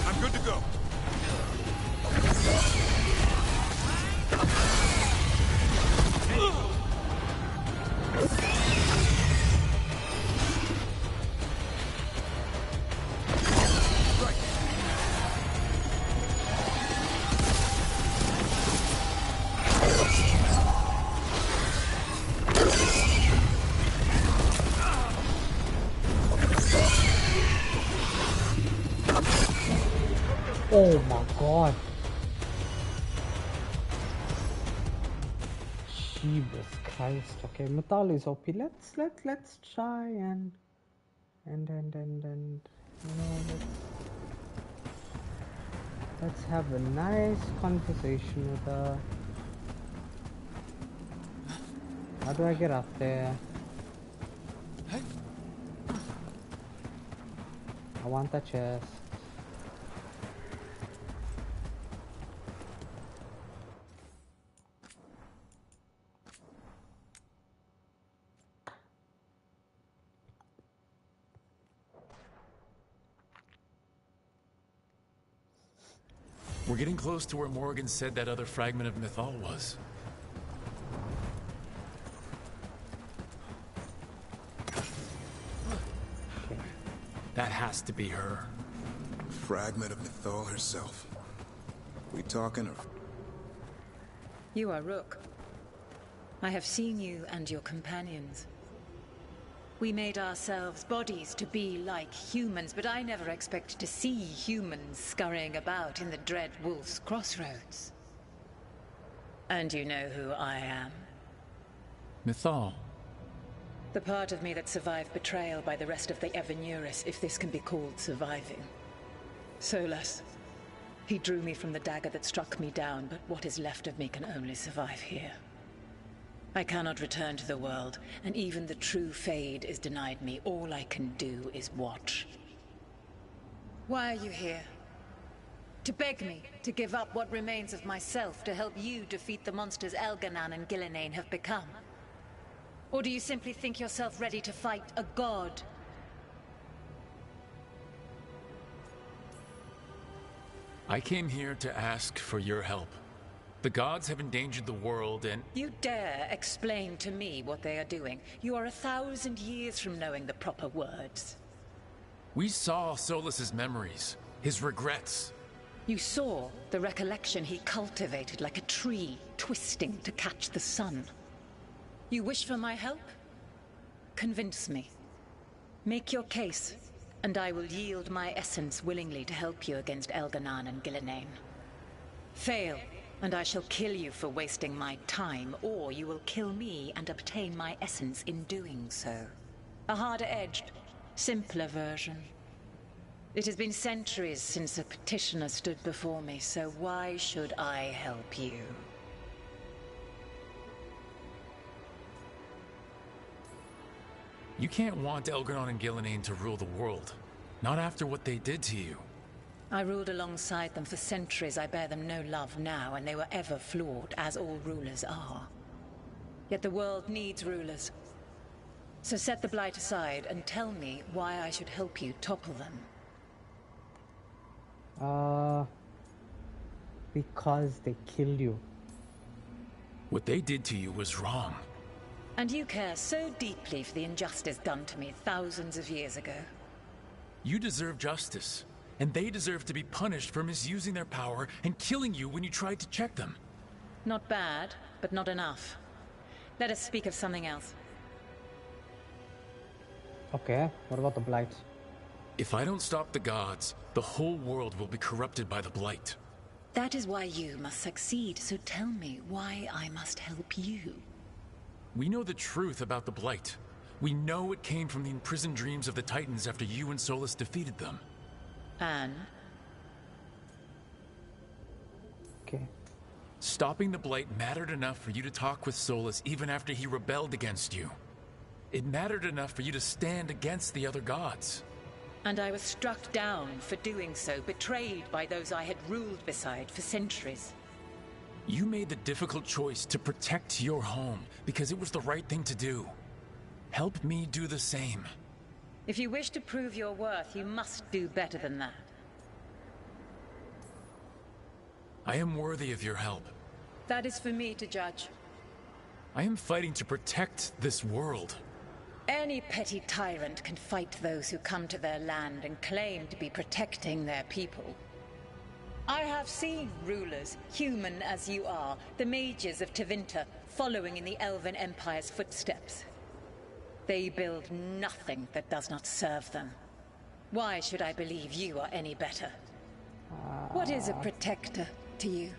I'm good to go. Oh my god. Jesus Christ. Okay, Mythal is OP. Let's try and you know, let's have a nice conversation with her. How do I get up there? I want the chest. We're getting close to where Morgan said that other fragment of Mythal was. That has to be her. Fragment of Mythal herself. We talking or... You are Rook. I have seen you and your companions. We made ourselves bodies to be like humans, but I never expected to see humans scurrying about in the Dread Wolf's crossroads. And you know who I am? Mythal. The part of me that survived betrayal by the rest of the Evanuris, if this can be called surviving. Solus. He drew me from the dagger that struck me down, but what is left of me can only survive here. I cannot return to the world, and even the true Fade is denied me. All I can do is watch. Why are you here? To beg me to give up what remains of myself to help you defeat the monsters Elganan and Gillenane have become? Or do you simply think yourself ready to fight a god? I came here to ask for your help. The gods have endangered the world and... You dare explain to me what they are doing? You are 1,000 years from knowing the proper words. We saw Solus's memories, his regrets. You saw the recollection he cultivated like a tree, twisting to catch the sun. You wish for my help? Convince me. Make your case, and I will yield my essence willingly to help you against Elganan and Gillenane. Fail, and I shall kill you for wasting my time, or you will kill me and obtain my essence in doing so. A harder-edged, simpler version. It has been centuries since a petitioner stood before me, so why should I help you? You can't want Elgranon and Gillenane to rule the world. Not after what they did to you. I ruled alongside them for centuries. I bear them no love now, and they were ever flawed, as all rulers are. Yet the world needs rulers. So set the Blight aside and tell me why I should help you topple them. Because they killed you. What they did to you was wrong. And you care so deeply for the injustice done to me thousands of years ago. You deserve justice, and they deserve to be punished for misusing their power and killing you when you tried to check them. Not bad, but not enough. Let us speak of something else. Okay, what about the Blight? If I don't stop the gods, the whole world will be corrupted by the Blight. That is why you must succeed, so tell me why I must help you. We know the truth about the Blight. We know it came from the imprisoned dreams of the Titans after you and Solus defeated them. And? Okay. Stopping the Blight mattered enough for you to talk with Solus even after he rebelled against you. It mattered enough for you to stand against the other gods. And I was struck down for doing so, betrayed by those I had ruled beside for centuries. You made the difficult choice to protect your home because it was the right thing to do. Help me do the same. If you wish to prove your worth, you must do better than that. I am worthy of your help. That is for me to judge. I am fighting to protect this world. Any petty tyrant can fight those who come to their land and claim to be protecting their people. I have seen rulers, human as you are, the mages of Tevinter, following in the Elven Empire's footsteps. They build nothing that does not serve them. Why should I believe you are any better? What is a protector to you?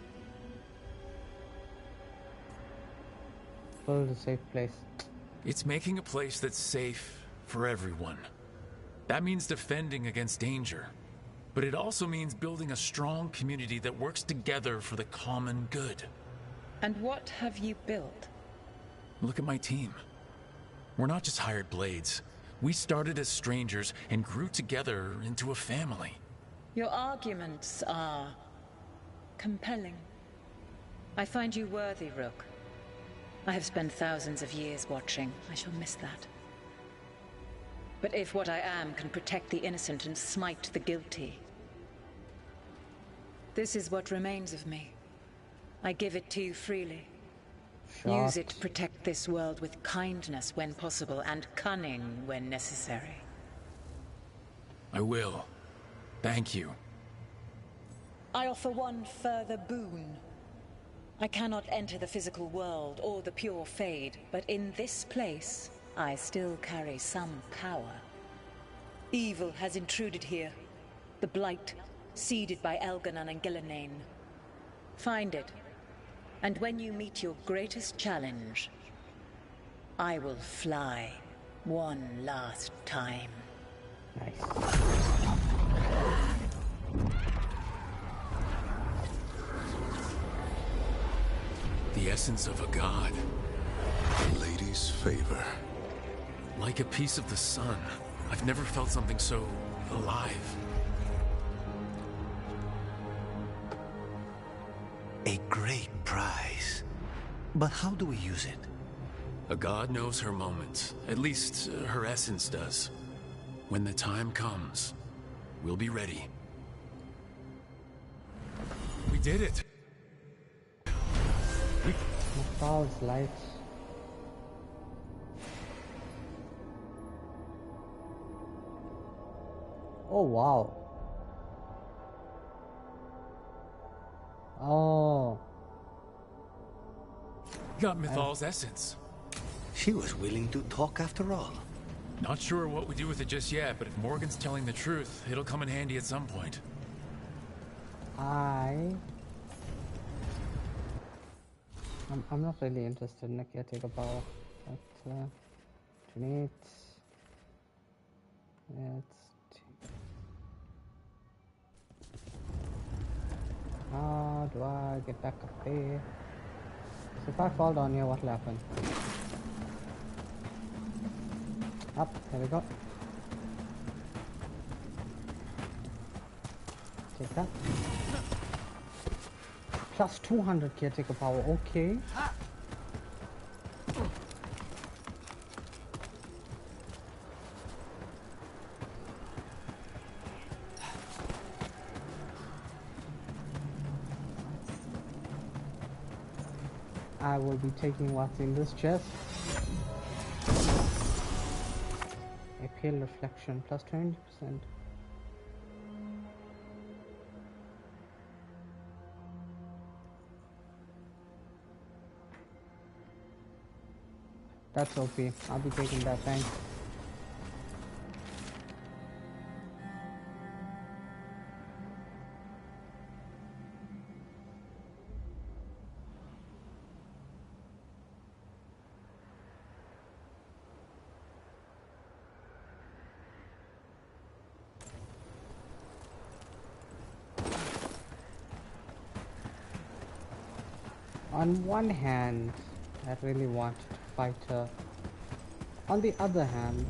Build a safe place. It's making a place that's safe for everyone. That means defending against danger. But it also means building a strong community that works together for the common good. And what have you built? Look at my team. We're not just hired blades. We started as strangers and grew together into a family. Your arguments are compelling. I find you worthy, Rook. I have spent thousands of years watching. I shall miss that. But if what I am can protect the innocent and smite the guilty, this is what remains of me. I give it to you freely. Use it to protect this world with kindness when possible and cunning when necessary. I will. Thank you. I offer one further boon. I cannot enter the physical world or the pure Fade, but in this place, I still carry some power. Evil has intruded here. The Blight, seeded by Elgranon and Gillenane. Find it, and when you meet your greatest challenge, I will fly one last time. Nice. The essence of a god. Lady's favor. Like a piece of the sun. I've never felt something so alive. A great prize. But how do we use it? A god knows her moment. At least, her essence does. When the time comes, we'll be ready. We did it! False light. Oh wow. Oh. Got Mythal's essence. She was willing to talk after all. Not sure what we do with it just yet, but if Morgan's telling the truth, it'll come in handy at some point. I'm not really interested in a caretaker power, but donate. How do I get back up there? So if I fall down here, what will happen? Up, there we go. Take that. Plus 200 caretaker power, okay. I will be taking what's in this chest. A pale reflection, plus 20%. That's OP. I'll be taking that, thanks. On one hand, I really wanted to fight her. On the other hand,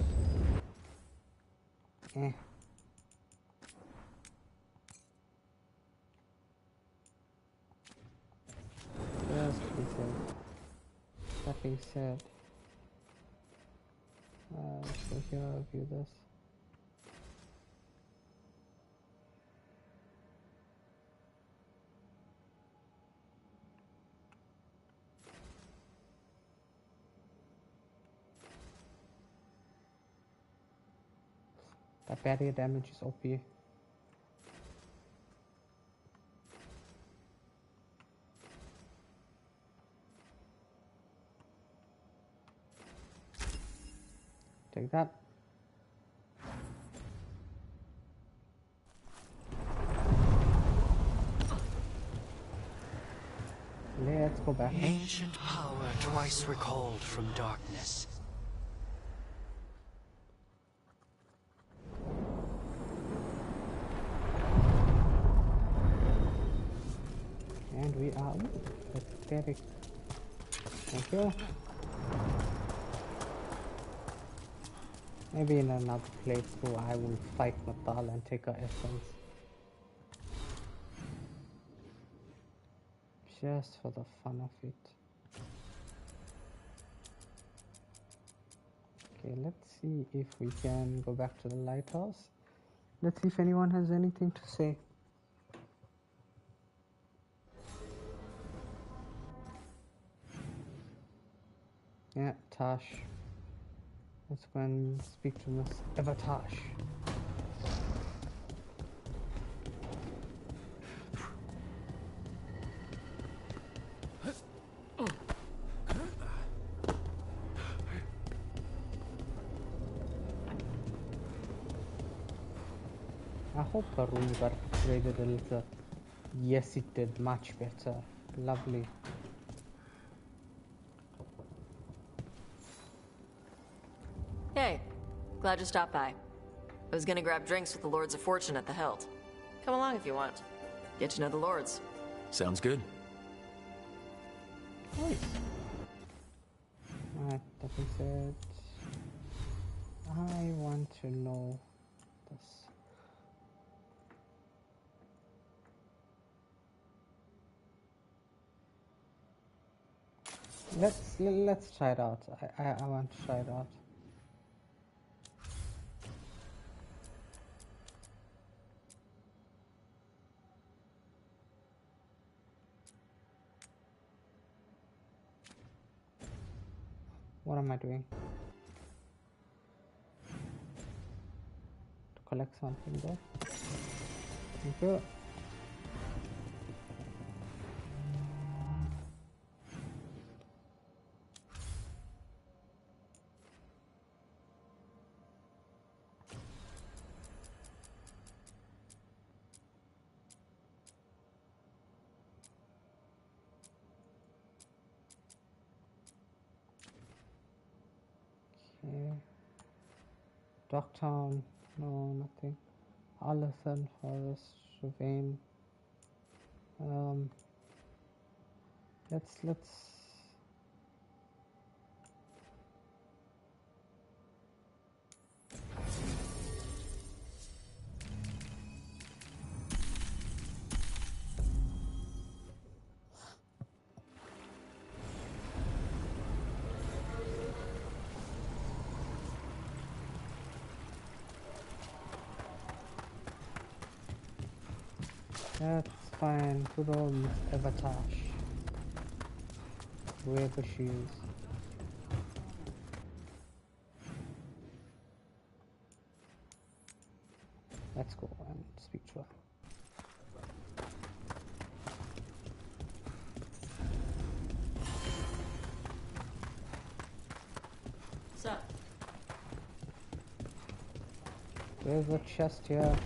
Just to be safe. That being said, let's go here, view this. That barrier damage is OP. Take that. Let's go back. Ancient power twice recalled from darkness. And we are pathetic. Thank you. Maybe in another playthrough I will fight Natal and take her essence. Just for the fun of it. Okay, let's see if we can go back to the lighthouse. Let's see if anyone has anything to say. Yeah, Tash. Let's go and speak to Miss Eva Tash. I hope her room got upgraded a little. Yes, it did. Much better. Lovely. Hey, glad you stopped by. I was gonna grab drinks with the Lords of Fortune at the Hilt. Come along if you want. Get to know the Lords. Sounds good. Nice. Alright, that being said, I want to know this. Let's try it out. I want to try it out. What am I doing? To collect something there. Thank you. Okay. Docktown, no, nothing. Allerton Forest, Ravine. Let's. That's fine. Good old Miss Evatash. Wherever she is. Let's go and speak to her. What's up? There's a chest here.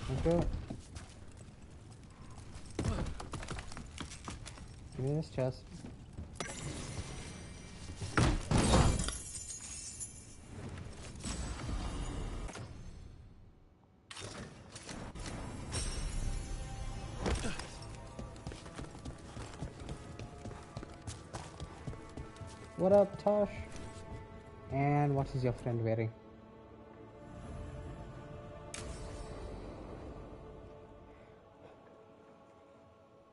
Thank you. Give me this chest. What up, Tosh? And what is your friend wearing?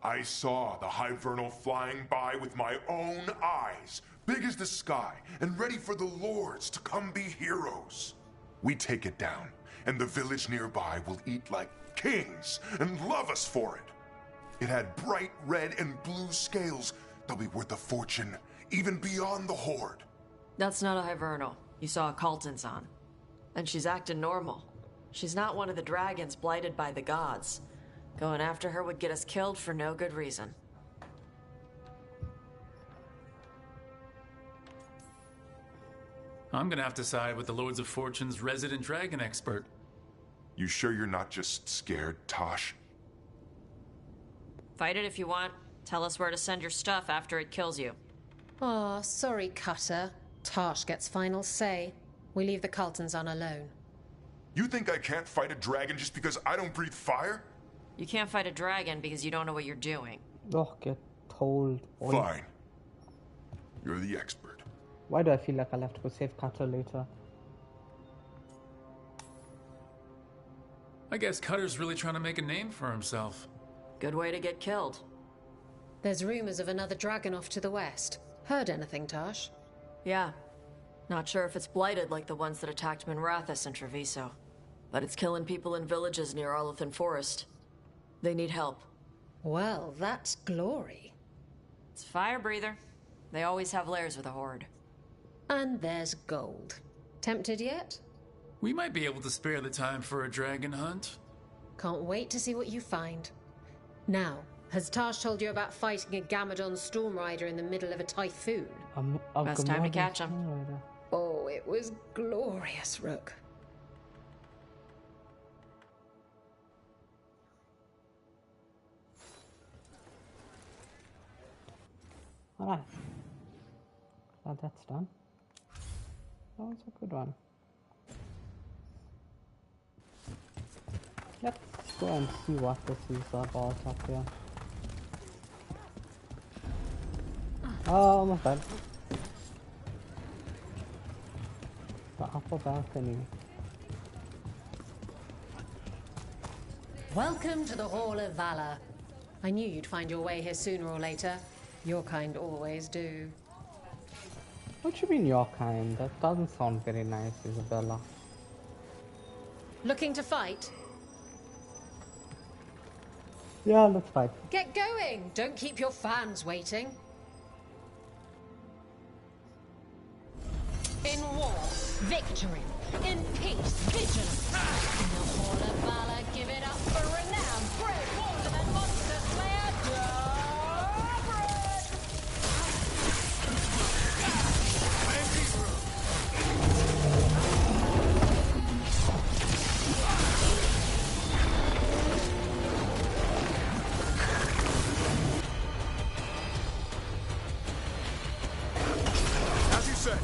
I saw the Hivernal flying by with my own eyes, big as the sky, and ready for the lords to come be heroes. We take it down, and the village nearby will eat like kings and love us for it. It had bright red and blue scales. They'll be worth a fortune, even beyond the Horde. That's not a Hivernal. You saw a Calton's-on. And she's acting normal. She's not one of the dragons blighted by the gods. Going after her would get us killed for no good reason. I'm gonna have to side with the Lords of Fortune's resident dragon expert. You sure you're not just scared, Tosh? Fight it if you want. Tell us where to send your stuff after it kills you. Aw, sorry, Cutter. Tosh gets final say. We leave the Caltons-on alone. You think I can't fight a dragon just because I don't breathe fire? You can't fight a dragon because you don't know what you're doing. Oh, get told. Fine. You're the expert. Why do I feel like I'll have to go save Cutter later? I guess Cutter's really trying to make a name for himself. Good way to get killed. There's rumors of another dragon off to the west. Heard anything, Tosh? Yeah. Not sure if it's blighted like the ones that attacked Minrathous and Treviso. But it's killing people in villages near Arlethan Forest. They need help. Well, that's glory. It's fire breather. They always have lairs with a horde. And there's gold. Tempted yet? We might be able to spare the time for a dragon hunt. Can't wait to see what you find. Now, has Tosh told you about fighting a Gamadon Stormrider in the middle of a typhoon? Best time to catch him. Oh, it was glorious, Rook. Alright. Glad that's done. That was a good one. Let's go and see what this is about up here. Oh, almost done. The upper balcony. Welcome to the Hall of Valor. I knew you'd find your way here sooner or later. Your kind always do. What you mean your kind? That doesn't sound very nice, Isabella. Looking to fight? Yeah, let's fight. Get going! Don't keep your fans waiting. In war, victory. In peace, vigilance. In the Hall of Valor, give it up for renowned brave warden and monster slayer, Dobred! As you say.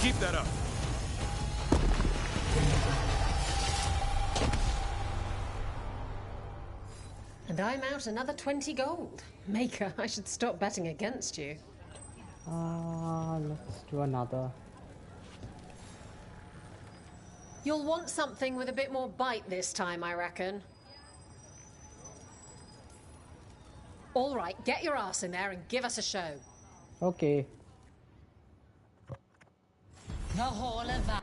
Keep that up. And I'm out another 20 gold. Maker, I should stop betting against you. Let's do another. You'll want something with a bit more bite this time, I reckon. All right, get your ass in there and give us a show. Okay. The Hall of Valor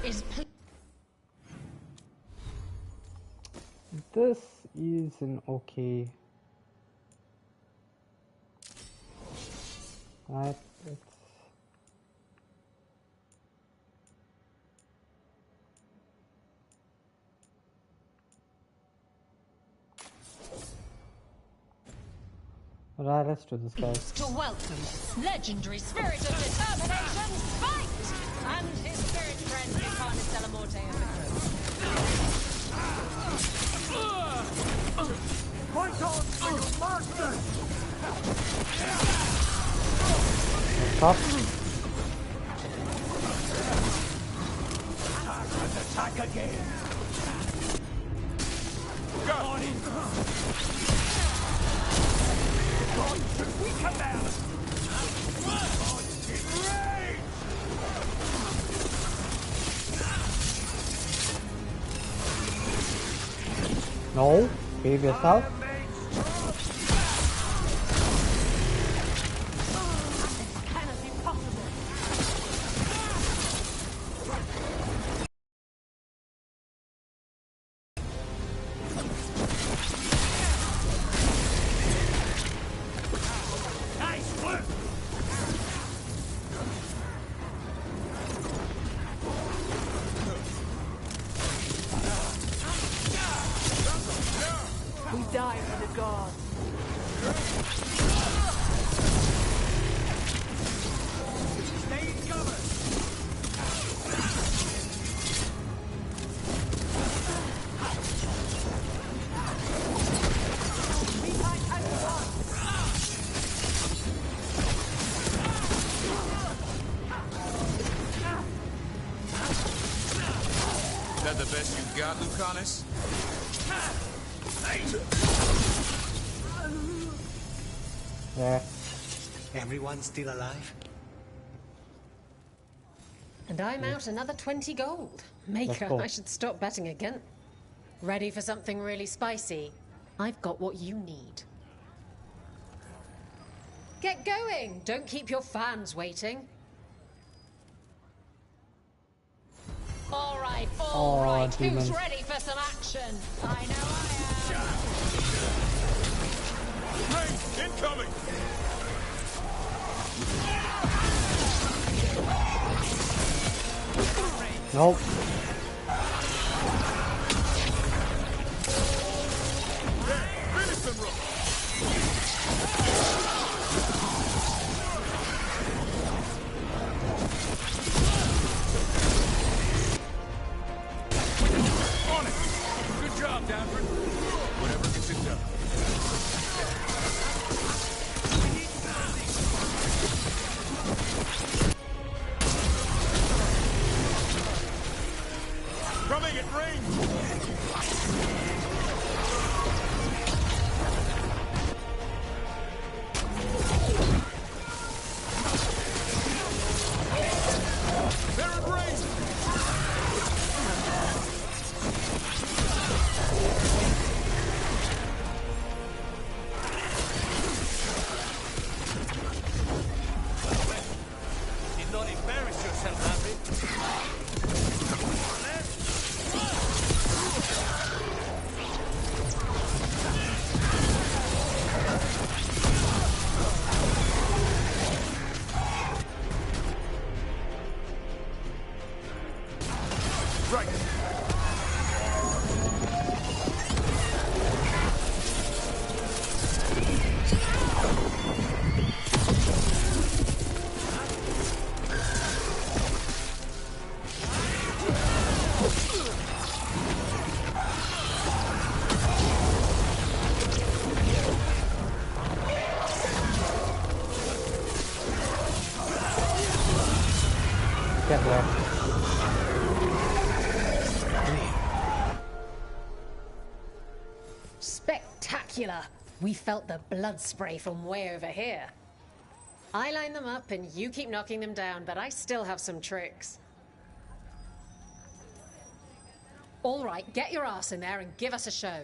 is... This is an okay. Right, it's... Right, let's do this, guys. To welcome legendary spirit of determination, Fight! And his spirit friend, Incarnate Delamorte of the Point on for your master! Stop. Let's attack again. Go on in. We come out. No, behave yourself. Die for the gods. Stay covered. Is that the best you got, Lucanus? Yeah. Everyone still alive? And I'm out another 20 gold. Maker, I should stop betting again. Ready for something really spicy? I've got what you need. Get going! Don't keep your fans waiting. All right, demons. Who's ready for some action? I know I am. Rain incoming! Nope. Finish them, on it! Good job, Danford. Whatever gets it done. Get wrecked. Spectacular! We felt the blood spray from way over here. I line them up and you keep knocking them down, but I still have some tricks. All right, get your ass in there and give us a show.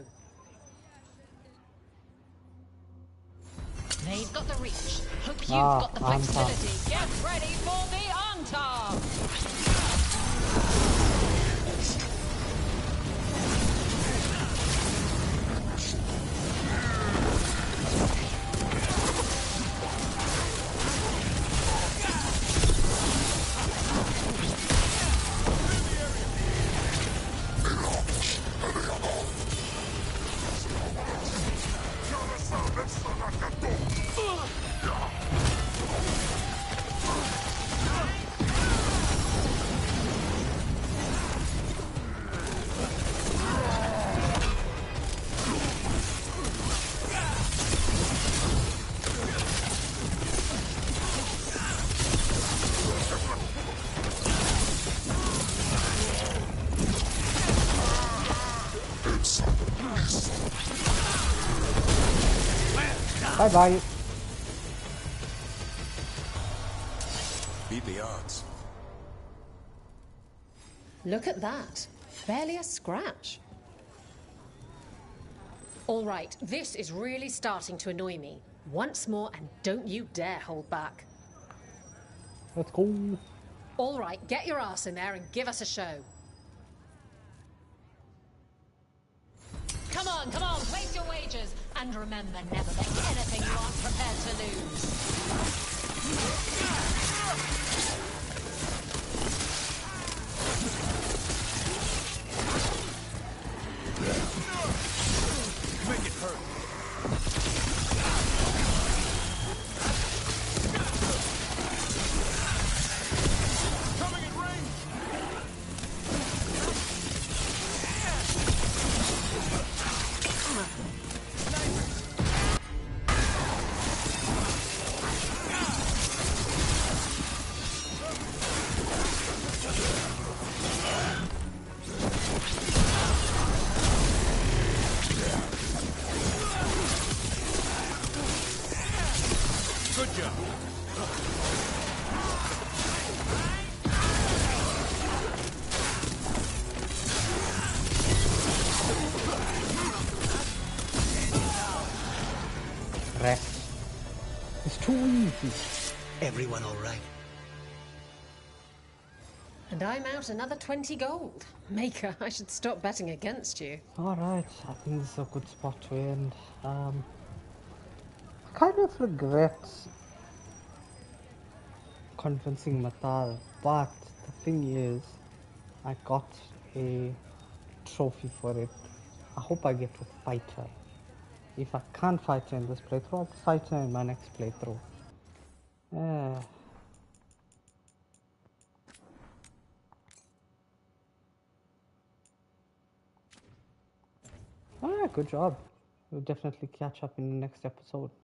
They've got the reach. Hope you've got the flexibility. Get ready for the on-top! Bye-bye. Beat the odds. Look at that. Barely a scratch. All right, this is really starting to annoy me. Once more, and don't you dare hold back. Let's go. All right, get your ass in there and give us a show. Come on, place your wagers. And remember, never bet anything you aren't prepared to lose. Make it hurt. Coming in range. Good job. Rest. It's too easy. Everyone all right? And I'm out another 20 gold. Maker, I should stop betting against you. Alright, I think this is a good spot to end. I kind of regret convincing Matal, but the thing is, I got a trophy for it. I hope I get to fight her. If I can't fight her in this playthrough, I'll fight her in my next playthrough. Alright, good job. We'll definitely catch up in the next episode.